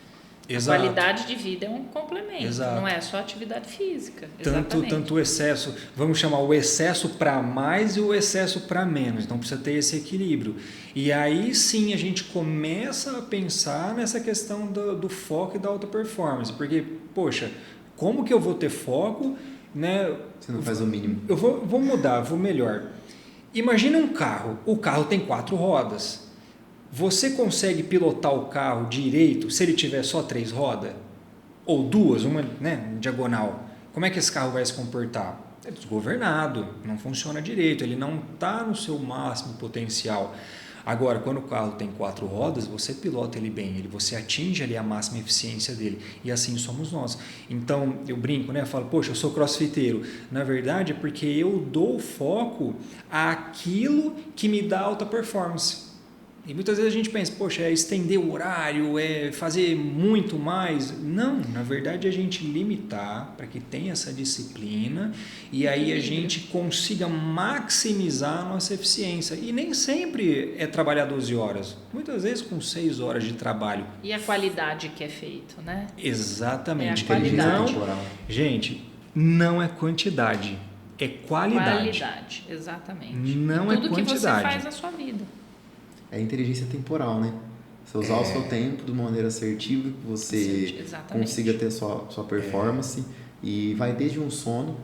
Exato. A qualidade de vida é um complemento, Exato. não é só atividade física. Tanto o excesso, vamos chamar o excesso para mais e o excesso para menos. Então precisa ter esse equilíbrio. E aí sim a gente começa a pensar nessa questão do foco e da alta performance. Porque, poxa, como que eu vou ter foco, né? Você não faz o mínimo. Eu vou mudar, vou melhor. Imagina um carro. O carro tem 4 rodas. Você consegue pilotar o carro direito se ele tiver só 3 rodas? Ou 2, uma, né, diagonal? Como é que esse carro vai se comportar? É desgovernado, não funciona direito, ele não está no seu máximo potencial. Agora, quando o carro tem 4 rodas, você pilota ele bem, você atinge ali a máxima eficiência dele. E assim somos nós. Então, eu brinco, né? Eu falo, poxa, eu sou crossfiteiro. Na verdade, é porque eu dou foco àquilo que me dá alta performance. E muitas vezes a gente pensa, poxa, é estender o horário, é fazer muito mais. Não, na verdade é a gente limitar para que tenha essa disciplina e aí a gente consiga maximizar a nossa eficiência. E nem sempre é trabalhar 12 horas, muitas vezes com 6 horas de trabalho. E a qualidade que é feito, né? Exatamente. É a qualidade. Gente, não é quantidade, é qualidade. Qualidade, exatamente. Não e é tudo quantidade. que você faz na sua vida. É inteligência temporal, né? Você usar o seu tempo de uma maneira assertiva, que você consiga ter sua performance. E vai desde um sono,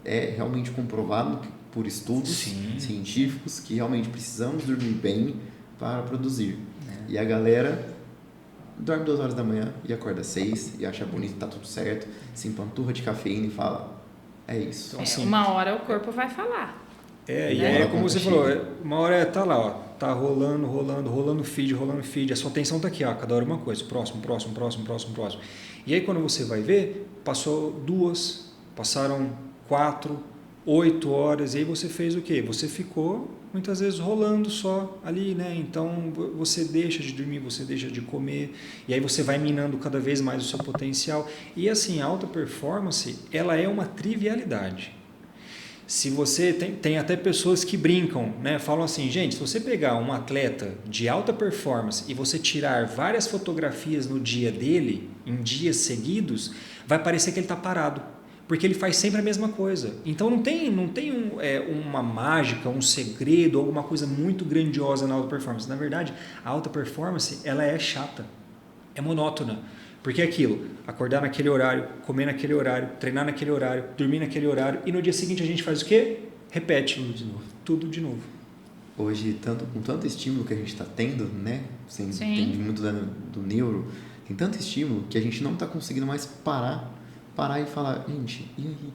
é realmente comprovado por estudos científicos que realmente precisamos dormir bem para produzir. E a galera dorme 2 horas da manhã e acorda 6 e acha bonito, tá tudo certo, se empanturra de cafeína e fala, é isso. Então, assim, uma hora o corpo vai falar. E aí, como você falou, uma hora tá lá, ó, tá rolando feed, a sua atenção tá aqui, ó, cada hora uma coisa, próximo. E aí quando você vai ver, passou 2, passaram 4, 8 horas, e aí você fez o quê? Você ficou muitas vezes rolando só ali, né? Então você deixa de dormir, você deixa de comer, e aí você vai minando cada vez mais o seu potencial. E assim, a alta performance, ela é uma trivialidade. Se você tem até pessoas que brincam, né? Falam assim, gente, se você pegar um atleta de alta performance e você tirar várias fotografias no dia dele, em dias seguidos, vai parecer que ele está parado, porque ele faz sempre a mesma coisa. Então não tem uma mágica, um segredo, alguma coisa muito grandiosa na alta performance. Na verdade, a alta performance ela é chata, é monótona. Porque é aquilo, acordar naquele horário, comer naquele horário, treinar naquele horário, dormir naquele horário e no dia seguinte a gente faz o quê? Repete. Tudo de novo. Hoje, com tanto estímulo que a gente está tendo, né? Você entende muito do neuro, tem tanto estímulo que a gente não está conseguindo mais parar e falar, gente, e aí?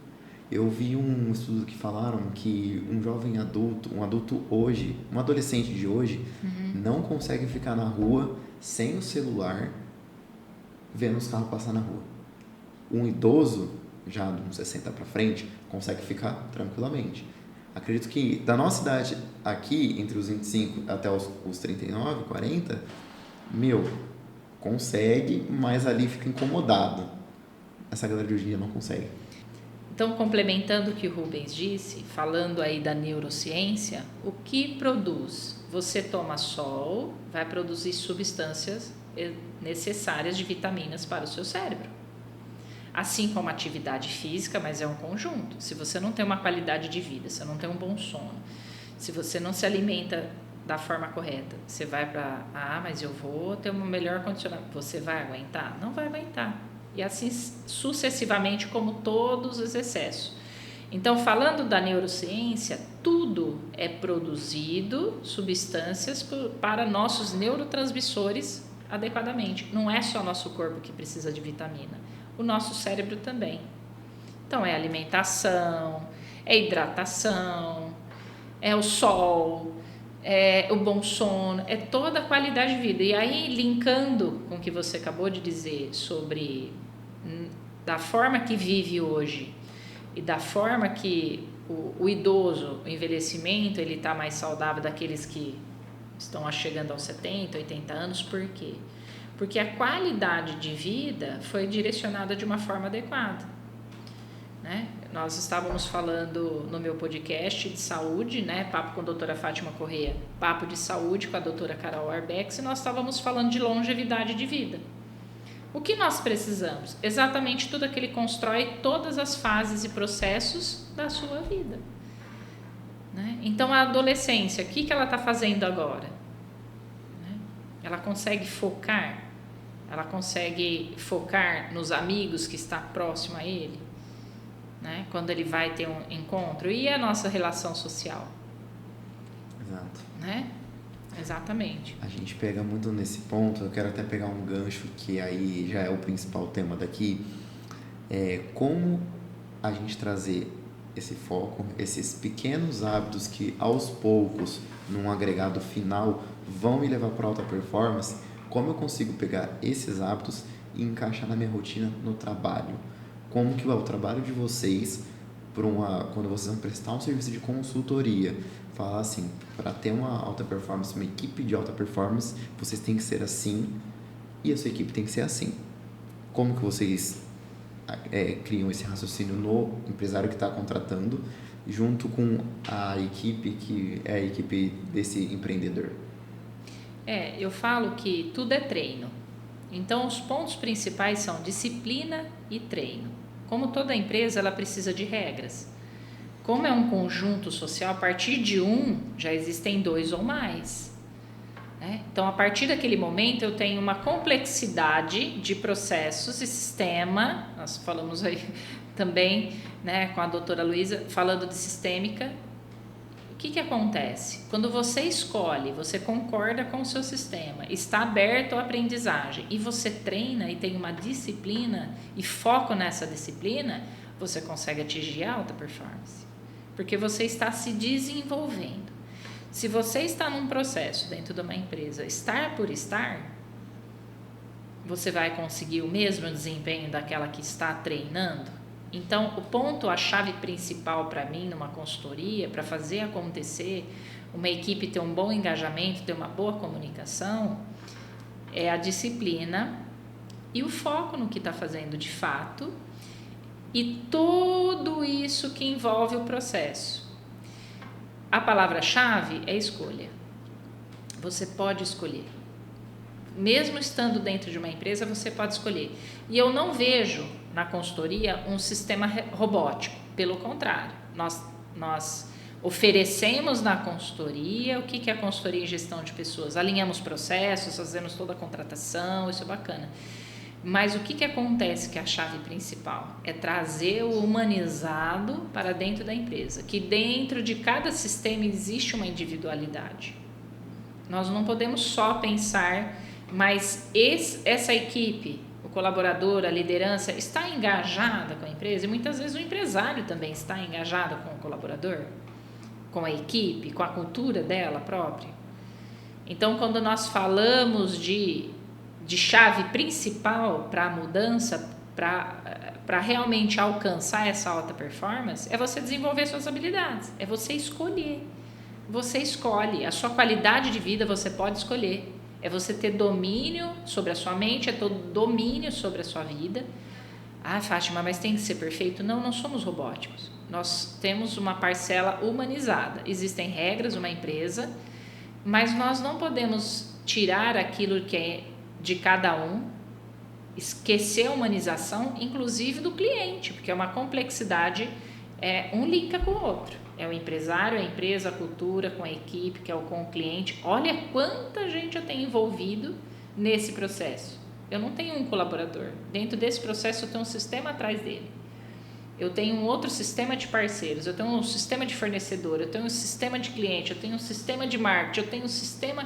Eu vi um estudo que falaram que um jovem adulto, um adulto hoje, um adolescente de hoje, não consegue ficar na rua sem o celular vendo os carros passar na rua. Um idoso, já de uns 60 para frente, consegue ficar tranquilamente. Acredito que da nossa idade aqui, entre os 25 até os 39, 40, consegue, mas ali fica incomodado. Essa galera de hoje em dia não consegue. Então, complementando o que o Rubens disse, falando aí da neurociência, o que produz? Você toma sol, vai produzir substâncias necessárias de vitaminas para o seu cérebro. Assim como a atividade física, mas é um conjunto. Se você não tem uma qualidade de vida, se você não tem um bom sono, se você não se alimenta da forma correta, você vai para, mas eu vou ter uma melhor condicionamento. Você vai aguentar? Não vai aguentar. E assim sucessivamente, como todos os excessos. Então, falando da neurociência, tudo é produzido, substâncias para nossos neurotransmissores adequadamente. Não é só nosso corpo que precisa de vitamina, o nosso cérebro também. Então é alimentação, é hidratação, é o sol, é o bom sono, é toda a qualidade de vida. E aí, linkando com o que você acabou de dizer sobre da forma que vive hoje e da forma que o idoso, o envelhecimento, ele está mais saudável daqueles que estão chegando aos 70, 80 anos, por quê? Porque a qualidade de vida foi direcionada de uma forma adequada, né? Nós estávamos falando no meu podcast de saúde, né? Papo com a doutora Fátima Correia, papo de saúde com a doutora Carol Arbex, e nós estávamos falando de longevidade de vida. O que nós precisamos? Exatamente tudo aquilo que constrói todas as fases e processos da sua vida, né? Então, a adolescência, o que ela está fazendo agora? Né? Ela consegue focar? Ela consegue focar nos amigos que está próximo a ele? Né? Quando ele vai ter um encontro? E a nossa relação social? Exato. Né? Exatamente. A gente pega muito nesse ponto, eu quero até pegar um gancho que aí já é o principal tema daqui, como a gente trazer esse foco, esses pequenos hábitos que aos poucos, num agregado final, vão me levar para alta performance, como eu consigo pegar esses hábitos e encaixar na minha rotina no trabalho. Como que é o trabalho de vocês, quando vocês vão prestar um serviço de consultoria, falar assim, para ter uma alta performance, uma equipe de alta performance, vocês têm que ser assim e a sua equipe tem que ser assim. Como que vocês criam esse raciocínio no empresário que está contratando, junto com a equipe que é a equipe desse empreendedor? Eu falo que tudo é treino. Então, os pontos principais são disciplina e treino. Como toda empresa, ela precisa de regras. Como é um conjunto social, a partir de já existem 2 ou mais. Né? Então, a partir daquele momento, eu tenho uma complexidade de processos e sistema. Nós falamos aí também, né, com a doutora Luísa, falando de sistêmica. O que acontece? Quando você escolhe, você concorda com o seu sistema, está aberto à aprendizagem e você treina e tem uma disciplina e foco nessa disciplina, você consegue atingir alta performance. Porque você está se desenvolvendo. Se você está num processo dentro de uma empresa, estar por estar, você vai conseguir o mesmo desempenho daquela que está treinando? Então, a chave principal para mim numa consultoria, para fazer acontecer, uma equipe ter um bom engajamento, ter uma boa comunicação, é a disciplina e o foco no que está fazendo de fato e tudo isso que envolve o processo. A palavra-chave é escolha. Você pode escolher. Mesmo estando dentro de uma empresa, você pode escolher. E eu não vejo na consultoria um sistema robótico. Pelo contrário, nós oferecemos na consultoria o que é a consultoria em gestão de pessoas. Alinhamos processos, fazemos toda a contratação, isso é bacana. Mas o que acontece que é a chave principal? É trazer o humanizado para dentro da empresa. Que dentro de cada sistema existe uma individualidade. Nós não podemos só pensar, mas essa equipe, o colaborador, a liderança, está engajada com a empresa? E muitas vezes o empresário também está engajado com o colaborador, com a equipe, com a cultura dela própria. Então, quando nós falamos de chave principal para a mudança, para realmente alcançar essa alta performance, é você desenvolver suas habilidades, é você escolher. Você escolhe, a sua qualidade de vida você pode escolher. É você ter domínio sobre a sua mente, é ter domínio sobre a sua vida. Ah, Fátima, mas tem que ser perfeito? Não, não somos robóticos. Nós temos uma parcela humanizada. Existem regras, uma empresa, mas nós não podemos tirar aquilo que é de cada um, esquecer a humanização, inclusive do cliente, porque é uma complexidade, um linka com o outro. É o empresário, a empresa, a cultura, com a equipe, que é com o cliente. Olha quanta gente eu tenho envolvido nesse processo. Eu não tenho um colaborador. Dentro desse processo eu tenho um sistema atrás dele. Eu tenho um outro sistema de parceiros, eu tenho um sistema de fornecedor, eu tenho um sistema de cliente, eu tenho um sistema de marketing, eu tenho um sistema...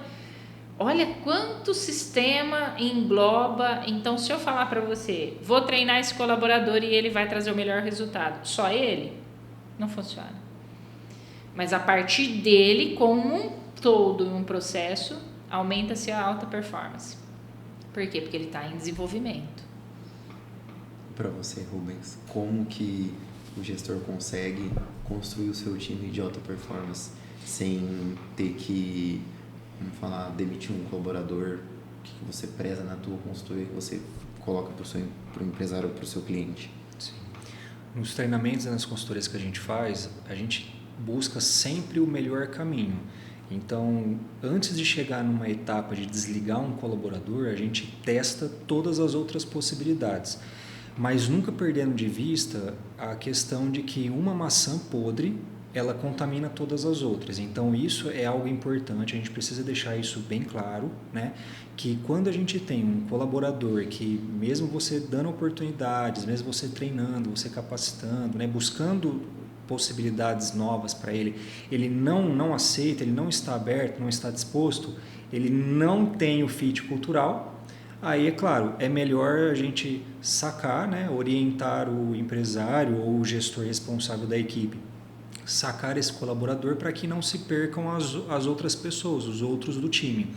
Olha quanto sistema engloba. Então, se eu falar para você, vou treinar esse colaborador e ele vai trazer o melhor resultado, só ele, não funciona. Mas a partir dele, como um todo, um processo, aumenta-se a alta performance. Por quê? Porque ele está em desenvolvimento. Para você, Rubens, como que o gestor consegue construir o seu time de alta performance sem ter que, vamos falar, demitir um colaborador? O que você preza na tua consultoria que você coloca para o empresário, para o seu cliente? Sim. Nos treinamentos e nas consultorias que a gente faz, a gente busca sempre o melhor caminho. Então, antes de chegar numa etapa de desligar um colaborador, a gente testa todas as outras possibilidades, mas nunca perdendo de vista a questão de que uma maçã podre, ela contamina todas as outras. Então, isso é algo importante, a gente precisa deixar isso bem claro, né? Que quando a gente tem um colaborador que, mesmo você dando oportunidades, mesmo você treinando, você capacitando, né? Buscando possibilidades novas para ele, ele não aceita, ele não está aberto, não está disposto, ele não tem o fit cultural, aí é claro, é melhor a gente sacar, né, orientar o empresário ou o gestor responsável da equipe, sacar esse colaborador para que não se percam as outras pessoas, os outros do time.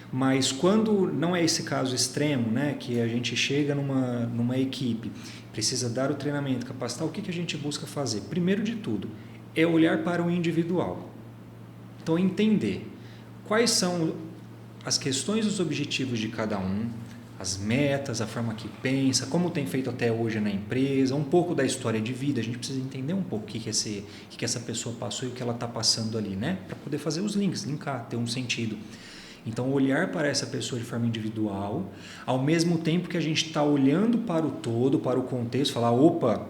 Mas quando não é esse caso extremo, né, que a gente chega numa equipe, precisa dar o treinamento, capacitar, o que a gente busca fazer? Primeiro de tudo, é olhar para o individual. Então, entender quais são as questões e os objetivos de cada um, as metas, a forma que pensa, como tem feito até hoje na empresa, um pouco da história de vida. A gente precisa entender um pouco o que essa pessoa passou e o que ela está passando ali, né? Para poder fazer os links, linkar, ter um sentido. Então, olhar para essa pessoa de forma individual, ao mesmo tempo que a gente está olhando para o todo, para o contexto, falar, opa,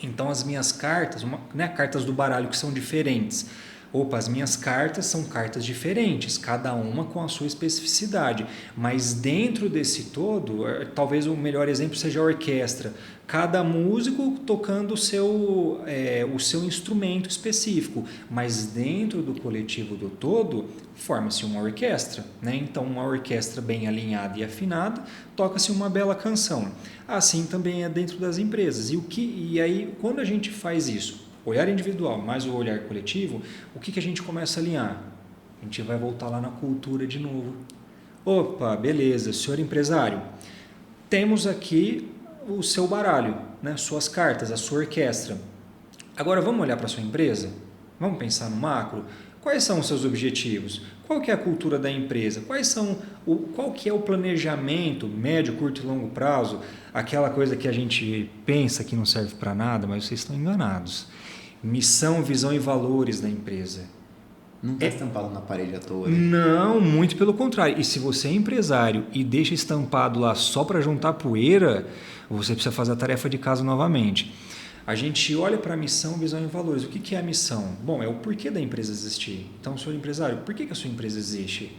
então as minhas cartas, né, cartas do baralho que são diferentes, opa, as minhas cartas são cartas diferentes, cada uma com a sua especificidade, mas dentro desse todo, talvez o melhor exemplo seja a orquestra, cada músico tocando o seu instrumento específico, mas dentro do coletivo do todo, forma-se uma orquestra, né? Então uma orquestra bem alinhada e afinada, toca-se uma bela canção. Assim também é dentro das empresas. E aí, quando a gente faz isso, olhar individual mais o olhar coletivo, o que a gente começa a alinhar? A gente vai voltar lá na cultura de novo. Opa, beleza, senhor empresário, temos aqui o seu baralho, né? Suas cartas, a sua orquestra. Agora vamos olhar para a sua empresa? Vamos pensar no macro? Quais são os seus objetivos? Qual que é a cultura da empresa? Qual que é o planejamento médio, curto e longo prazo? Aquela coisa que a gente pensa que não serve para nada, mas vocês estão enganados. Missão, visão e valores da empresa. Não está estampado na parede à toa, né? Não, muito pelo contrário. E se você é empresário e deixa estampado lá só para juntar poeira, você precisa fazer a tarefa de casa novamente. A gente olha para a missão, visão e valores. O que é a missão? Bom, é o porquê da empresa existir. Então, senhor empresário, por que a sua empresa existe?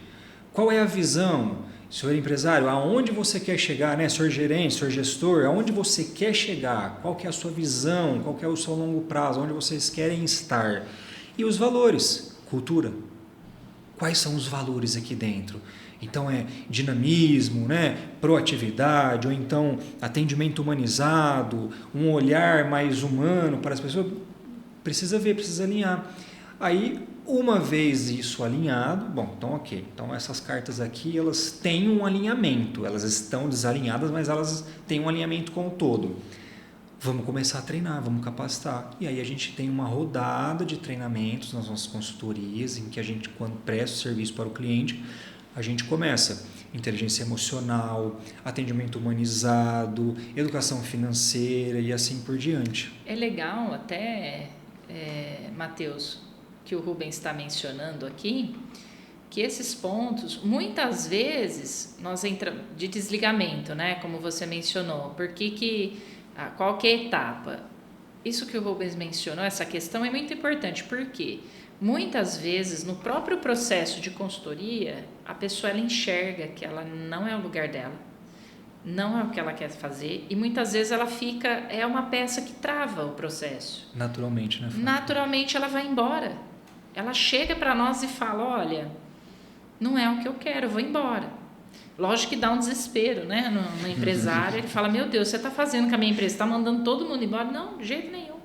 Qual é a visão? Senhor empresário, aonde você quer chegar, né? Senhor gerente, senhor gestor, aonde você quer chegar? Qual que é a sua visão? Qual que é o seu longo prazo? Onde vocês querem estar? E os valores? Cultura. Quais são os valores aqui dentro? Então é dinamismo, né? Proatividade, ou então atendimento humanizado, um olhar mais humano para as pessoas. Precisa ver, precisa alinhar. Aí, uma vez isso alinhado, bom, então ok. Então essas cartas aqui, elas têm um alinhamento. Elas estão desalinhadas, mas elas têm um alinhamento com o todo. Vamos começar a treinar, vamos capacitar. E aí a gente tem uma rodada de treinamentos nas nossas consultorias, em que a gente, quando presta o serviço para o cliente, a gente começa inteligência emocional, atendimento humanizado, educação financeira e assim por diante. É legal até, Matheus, que o Rubens está mencionando aqui, que esses pontos, muitas vezes, nós entramos de desligamento, né? Como você mencionou, qual que é a etapa? Isso que o Rubens mencionou, essa questão é muito importante, porque muitas vezes, no próprio processo de consultoria, a pessoa ela enxerga que ela não é o lugar dela, não é o que ela quer fazer, e muitas vezes ela é uma peça que trava o processo. Naturalmente, né? Naturalmente ela vai embora. Ela chega para nós e fala, olha, não é o que eu quero, eu vou embora. Lógico que dá um desespero, né, no empresário. Ele fala, meu Deus, você está fazendo com a minha empresa, está mandando todo mundo embora? Não, de jeito nenhum.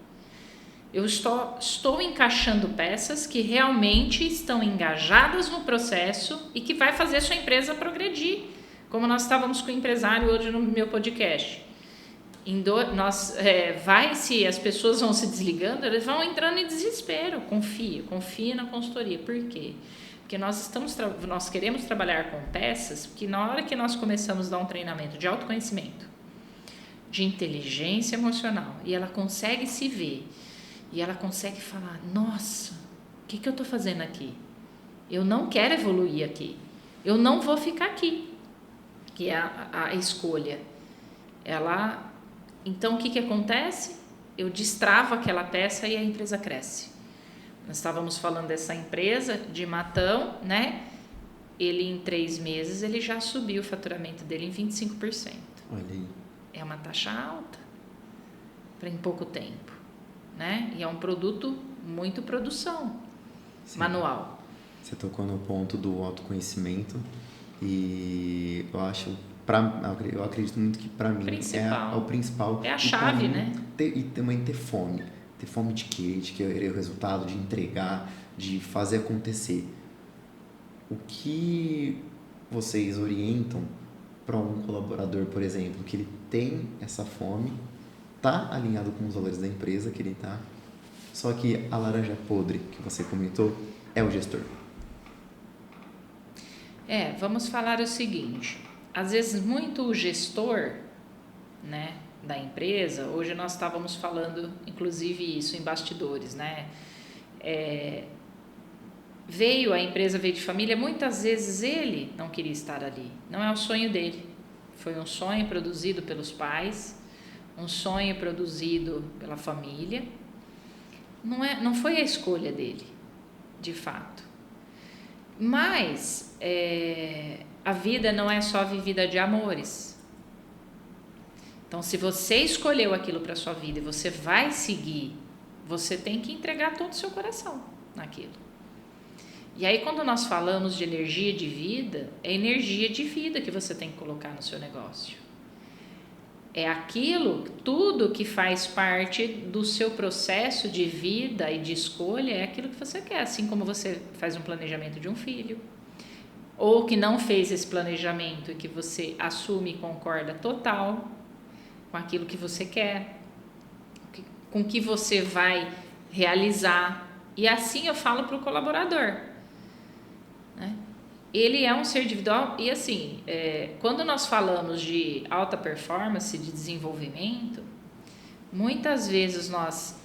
Eu estou encaixando peças que realmente estão engajadas no processo e que vai fazer a sua empresa progredir. Como nós estávamos com o empresário hoje no meu podcast. Se as pessoas vão se desligando, eles vão entrando em desespero. Confia na consultoria. Por quê? Porque nós queremos trabalhar com peças que na hora que nós começamos a dar um treinamento de autoconhecimento, de inteligência emocional, e ela consegue se ver, e ela consegue falar, nossa, o que eu estou fazendo aqui? Eu não quero evoluir aqui. Eu não vou ficar aqui. Que é a escolha. Então, o que acontece? Eu destravo aquela peça e a empresa cresce. Nós estávamos falando dessa empresa de Matão, né? Ele, em 3 meses, ele já subiu o faturamento dele em 25%. Olha aí. É uma taxa alta para em pouco tempo, né? E é um produto muito produção. Sim. Manual. Você tocou no ponto do autoconhecimento e eu acredito muito que para mim é o principal. É a chave, mim, né? E também ter fome. Ter fome de quê? De querer o resultado, de entregar, de fazer acontecer. O que vocês orientam para um colaborador, por exemplo, que ele tem essa fome, tá alinhado com os valores da empresa que ele tá, só que a laranja podre que você comentou é o gestor? Vamos falar o seguinte, às vezes muito o gestor, né, da empresa, hoje nós estávamos falando inclusive isso em bastidores, né, a empresa veio de família, muitas vezes ele não queria estar ali, não é o sonho dele, foi um sonho produzido pelos pais, um sonho produzido pela família, não foi a escolha dele, de fato. Mas a vida não é só vivida de amores. Então, se você escolheu aquilo para a sua vida e você vai seguir, você tem que entregar todo o seu coração naquilo. E aí, quando nós falamos de energia de vida, é energia de vida que você tem que colocar no seu negócio. É aquilo, tudo que faz parte do seu processo de vida e de escolha, é aquilo que você quer. Assim como você faz um planejamento de um filho, ou que não fez esse planejamento e que você assume e concorda total com aquilo que você quer, com o que você vai realizar. E assim eu falo para o colaborador, né? Ele é um ser individual e assim, quando nós falamos de alta performance, de desenvolvimento, muitas vezes nós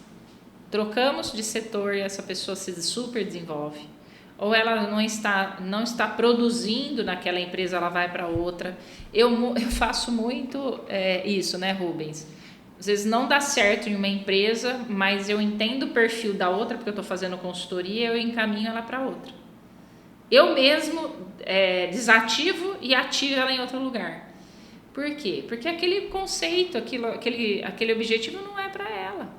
trocamos de setor e essa pessoa se super desenvolve, ou ela não está produzindo naquela empresa, ela vai para outra. Eu faço muito isso, né, Rubens? Às vezes não dá certo em uma empresa, mas eu entendo o perfil da outra, porque eu estou fazendo consultoria, eu encaminho ela para outra. Eu mesmo desativo e ativo ela em outro lugar. Por quê? Porque aquele conceito, aquele objetivo não é para ela.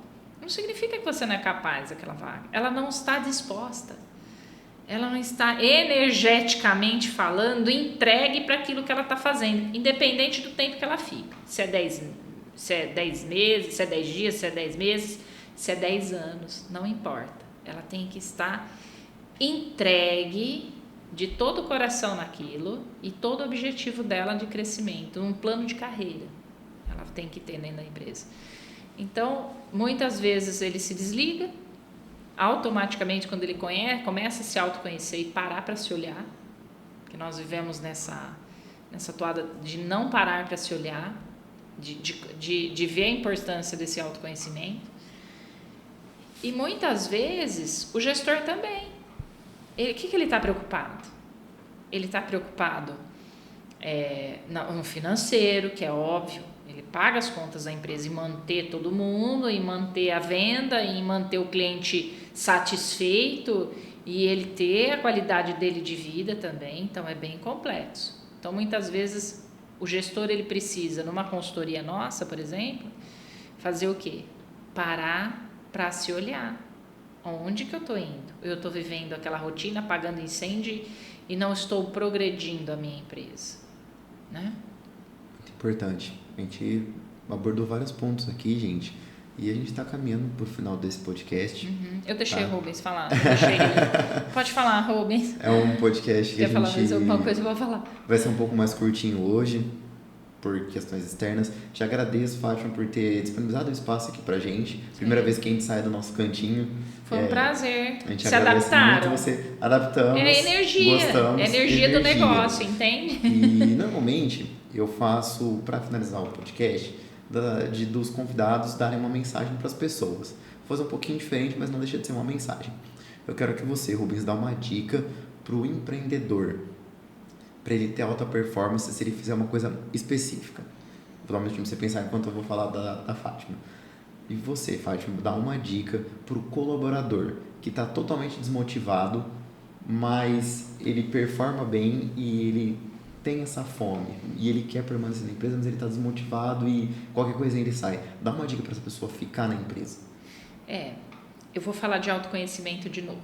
Não significa que você não é capaz daquela vaga. Ela não está disposta. Ela não está energeticamente falando entregue para aquilo que ela está fazendo, independente do tempo que ela fica. Se é 10 meses, se é 10 dias, se é 10 meses, se é 10 anos, não importa. Ela tem que estar entregue de todo o coração naquilo e todo o objetivo dela de crescimento, um plano de carreira, ela tem que ter dentro da empresa. Então, muitas vezes ele se desliga, automaticamente quando ele começa a se autoconhecer e parar para se olhar, que nós vivemos nessa toada de não parar para se olhar, de ver a importância desse autoconhecimento. E muitas vezes o gestor também. O que ele está preocupado? Ele está preocupado no financeiro, que é óbvio. Ele paga as contas da empresa e manter todo mundo, e manter a venda, e manter o cliente satisfeito, e ele ter a qualidade dele de vida também. Então, é bem complexo. Então, muitas vezes, o gestor ele precisa, numa consultoria nossa, por exemplo, fazer o quê? Parar para se olhar. Onde que eu estou indo? Eu estou vivendo aquela rotina, apagando incêndio e não estou progredindo a minha empresa, né? Muito importante. A gente abordou vários pontos aqui, gente. E a gente está caminhando para o final desse podcast. Eu deixei o Rubens falar. Ele. Pode falar, Rubens. É um podcast que a gente... Quer falar alguma coisa, eu vou falar. Vai ser um pouco mais curtinho hoje, por questões externas. Te agradeço, Fátima, por ter disponibilizado o espaço aqui pra gente. Primeira vez que a gente sai do nosso cantinho. Foi um prazer. A gente se agradece adaptaram. muito você. Adaptamos. É energia. Gostamos. É energia do negócio, entende? E normalmente eu faço, para finalizar o podcast, dos convidados darem uma mensagem para as pessoas. Vou fazer um pouquinho diferente, mas não deixa de ser uma mensagem. Eu quero que você, Rubens, dá uma dica para o empreendedor, para ele ter alta performance se ele fizer uma coisa específica. Vou dar um minutinho para você pensar enquanto eu vou falar da Fátima. E você, Fátima, dá uma dica para o colaborador que está totalmente desmotivado, mas ele performa bem e ele tem essa fome e ele quer permanecer na empresa, mas ele está desmotivado e qualquer coisa ele sai. Dá uma dica para essa pessoa ficar na empresa. Eu vou falar de autoconhecimento de novo.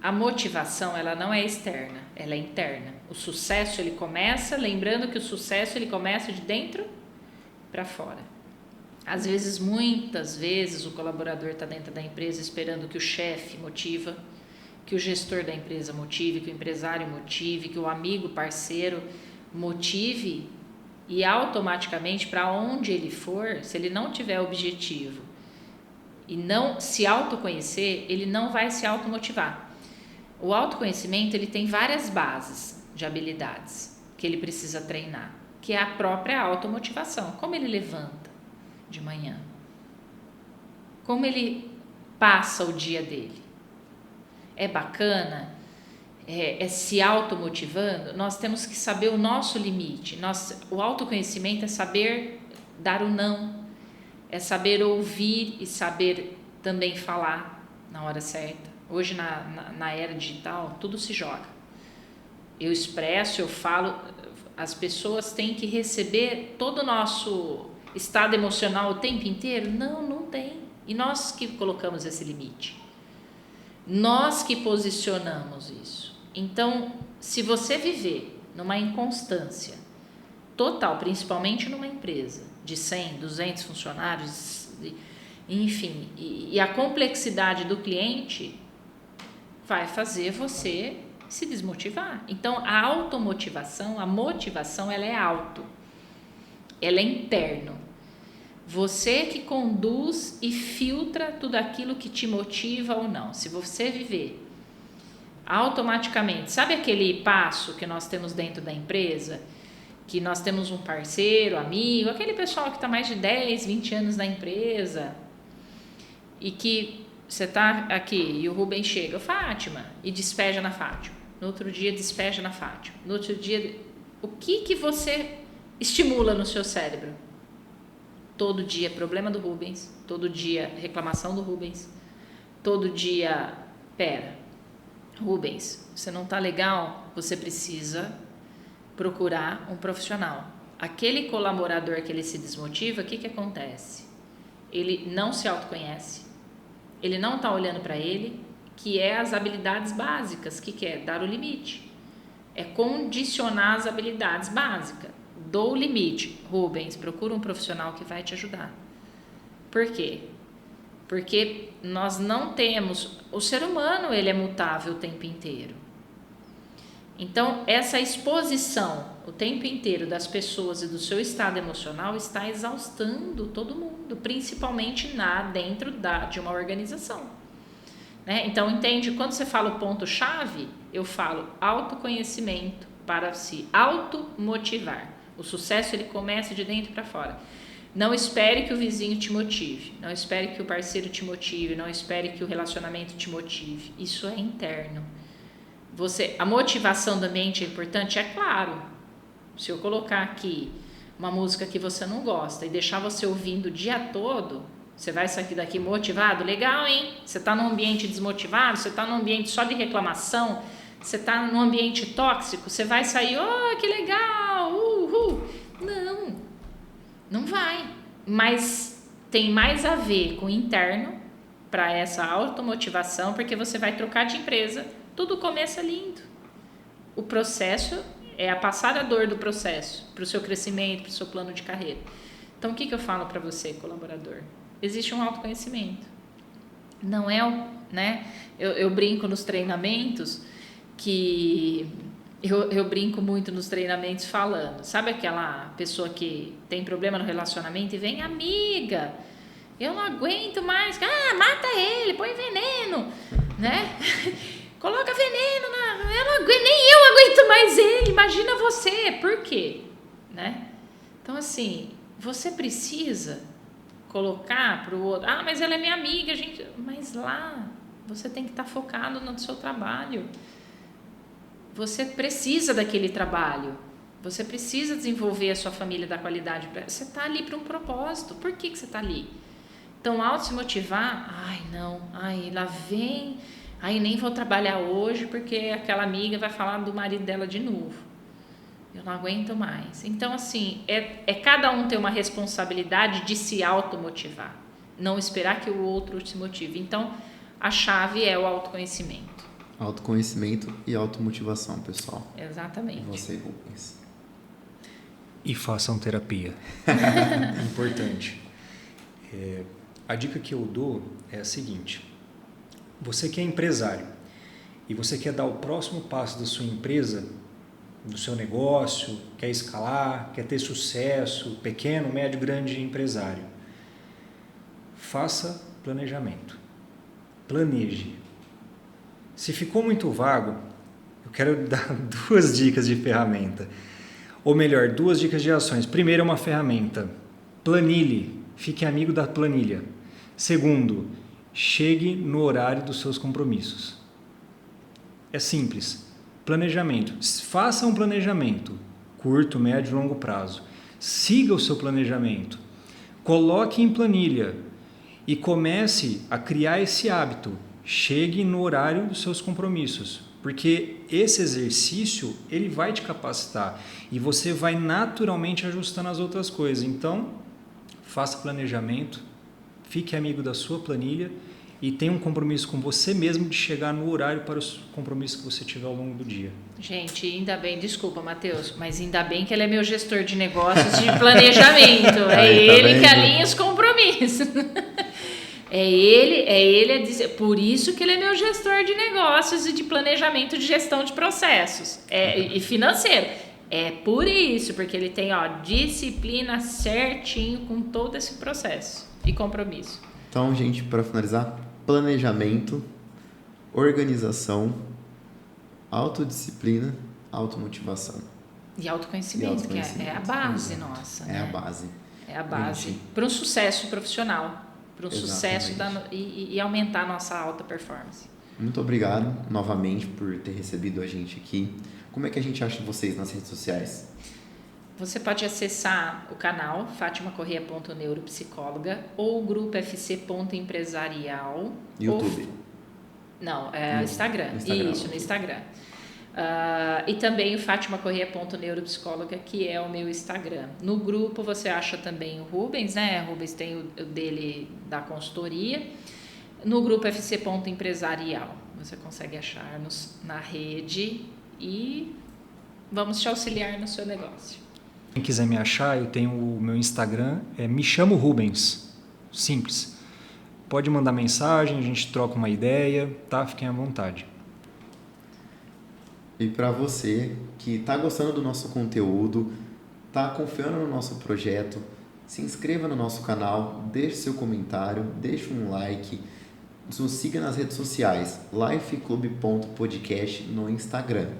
A motivação, ela não é externa, ela é interna. O sucesso, ele começa, lembrando que o sucesso, ele começa de dentro para fora. Às vezes, muitas vezes, o colaborador está dentro da empresa esperando que o chefe motiva, que o gestor da empresa motive, que o empresário motive, que o amigo, parceiro motive, e automaticamente, para onde ele for, se ele não tiver objetivo e não se autoconhecer, ele não vai se automotivar. O autoconhecimento, ele tem várias bases de habilidades que ele precisa treinar, que é a própria automotivação. Como ele levanta de manhã? Como ele passa o dia dele? É bacana, se automotivando, nós temos que saber o nosso limite. O autoconhecimento é saber dar o não, é saber ouvir e saber também falar na hora certa. Hoje, na era digital, tudo se joga. Eu expresso, eu falo, as pessoas têm que receber todo o nosso estado emocional o tempo inteiro? Não tem. E nós que colocamos esse limite. Nós que posicionamos isso. Então, se você viver numa inconstância total, principalmente numa empresa de 100, 200 funcionários, enfim, e a complexidade do cliente vai fazer você se desmotivar. Então, a automotivação, a motivação, ela é auto, ela é interno. Você que conduz e filtra tudo aquilo que te motiva ou não. Se você viver automaticamente, sabe aquele passo que nós temos dentro da empresa, que nós temos um parceiro, amigo, aquele pessoal que está mais de 10, 20 anos na empresa e que você está aqui e o Rubens chega, Fátima, e despeja na Fátima. No outro dia despeja na Fátima. No outro dia, o que você estimula no seu cérebro? Todo dia problema do Rubens, todo dia reclamação do Rubens, todo dia, Rubens, você não está legal, você precisa procurar um profissional. Aquele colaborador que ele se desmotiva, o que acontece? Ele não se autoconhece, ele não está olhando para ele, que é as habilidades básicas, que é dar o limite, é condicionar as habilidades básicas. Dou o limite. Rubens, procura um profissional que vai te ajudar. Por quê? Porque nós não temos... O ser humano, ele é mutável o tempo inteiro. Então, essa exposição o tempo inteiro das pessoas e do seu estado emocional está exaustando todo mundo, principalmente dentro de uma organização. Né? Então, entende? Quando você fala o ponto-chave, eu falo autoconhecimento para se automotivar. O sucesso, ele começa de dentro para fora. Não espere que o vizinho te motive, não espere que o parceiro te motive, não espere que o relacionamento te motive. Isso é interno. A motivação do ambiente é importante? É claro. Se eu colocar aqui uma música que você não gosta e deixar você ouvindo o dia todo, você vai sair daqui motivado? Legal, hein? Você está num ambiente desmotivado, você está num ambiente só de reclamação, você está num ambiente tóxico, você vai sair, que legal, uhul. Não vai. Mas tem mais a ver com o interno para essa automotivação, porque você vai trocar de empresa, tudo começa lindo. O processo é a passar a dor do processo para o seu crescimento, para o seu plano de carreira. Então, o que eu falo para você, colaborador? existe um autoconhecimento. Não é, né? Eu brinco nos treinamentos que... Eu brinco muito nos treinamentos falando, sabe aquela pessoa que tem problema no relacionamento e vem, amiga, eu não aguento mais, mata ele, põe veneno, né? Coloca veneno, eu não aguento, nem eu aguento mais ele, imagina você, por quê? Né? Então assim, você precisa colocar para o outro, mas ela é minha amiga, mas lá você tem que estar focado no seu trabalho. Você precisa daquele trabalho, você precisa desenvolver a sua família da qualidade. Você está ali para um propósito. Por que você está ali? Então, ao se motivar, lá vem, nem vou trabalhar hoje porque aquela amiga vai falar do marido dela de novo. Eu não aguento mais. Então, assim, é cada um ter uma responsabilidade de se automotivar, não esperar que o outro se motive. Então, a chave é o autoconhecimento. Autoconhecimento e automotivação, pessoal. Exatamente. Você, Rubens. E façam terapia. Importante. A dica que eu dou é a seguinte. Você que é empresário e você quer dar o próximo passo da sua empresa, do seu negócio, quer escalar, quer ter sucesso, pequeno, médio, grande empresário, faça planejamento. Planeje. Se ficou muito vago, eu quero dar 2 dicas de ferramenta. Ou melhor, 2 dicas de ações. Primeiro é uma ferramenta. Planilhe. Fique amigo da planilha. Segundo, chegue no horário dos seus compromissos. É simples. Planejamento. Faça um planejamento. Curto, médio e longo prazo. Siga o seu planejamento. Coloque em planilha. E comece a criar esse hábito. Chegue no horário dos seus compromissos, porque esse exercício ele vai te capacitar e você vai naturalmente ajustando as outras coisas. Então, faça planejamento, fique amigo da sua planilha e tenha um compromisso com você mesmo de chegar no horário para os compromissos que você tiver ao longo do dia. Gente, ainda bem, desculpa, Matheus, mas ainda bem que ele é meu gestor de negócios de planejamento. É ele que alinha os compromissos. É ele a dizer, por isso que ele é meu gestor de negócios e de planejamento de gestão de processos e financeiro. É por isso, porque ele tem disciplina certinho com todo esse processo e compromisso. Então, gente, para finalizar, planejamento, organização, autodisciplina, automotivação. E autoconhecimento, que é a base nossa. É, né? A base. É a base para um sucesso profissional. Para um sucesso e aumentar a nossa alta performance. Muito obrigado novamente por ter recebido a gente aqui. Como é que a gente acha vocês nas redes sociais? Você pode acessar o canal fatimacorreia.neuropsicóloga ou o grupo fc.empresarial. YouTube. Não, no Instagram. Isso, no Instagram. E também o fatimacorreia.neuropsicóloga, que é o meu Instagram. No grupo você acha também o Rubens, né? O Rubens tem o dele da consultoria. No grupo fc.empresarial você consegue achar-nos na rede e vamos te auxiliar no seu negócio. Quem quiser me achar, eu tenho o meu Instagram, me chamo Rubens. Simples. Pode mandar mensagem, a gente troca uma ideia, tá? Fiquem à vontade. E para você que está gostando do nosso conteúdo, está confiando no nosso projeto, se inscreva no nosso canal, deixe seu comentário, deixe um like, nos siga nas redes sociais, lifeclub.podcast no Instagram.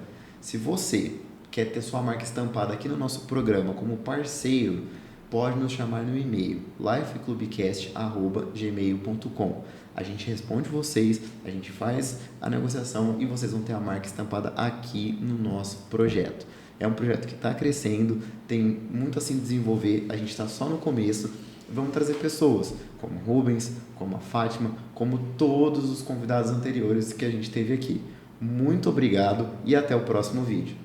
Se você quer ter sua marca estampada aqui no nosso programa como parceiro, pode nos chamar no e-mail lifeclubcast@gmail.com. A gente responde vocês, a gente faz a negociação e vocês vão ter a marca estampada aqui no nosso projeto. É um projeto que está crescendo, tem muito a se desenvolver, a gente está só no começo. Vamos trazer pessoas como Rubens, como a Fátima, como todos os convidados anteriores que a gente teve aqui. Muito obrigado e até o próximo vídeo.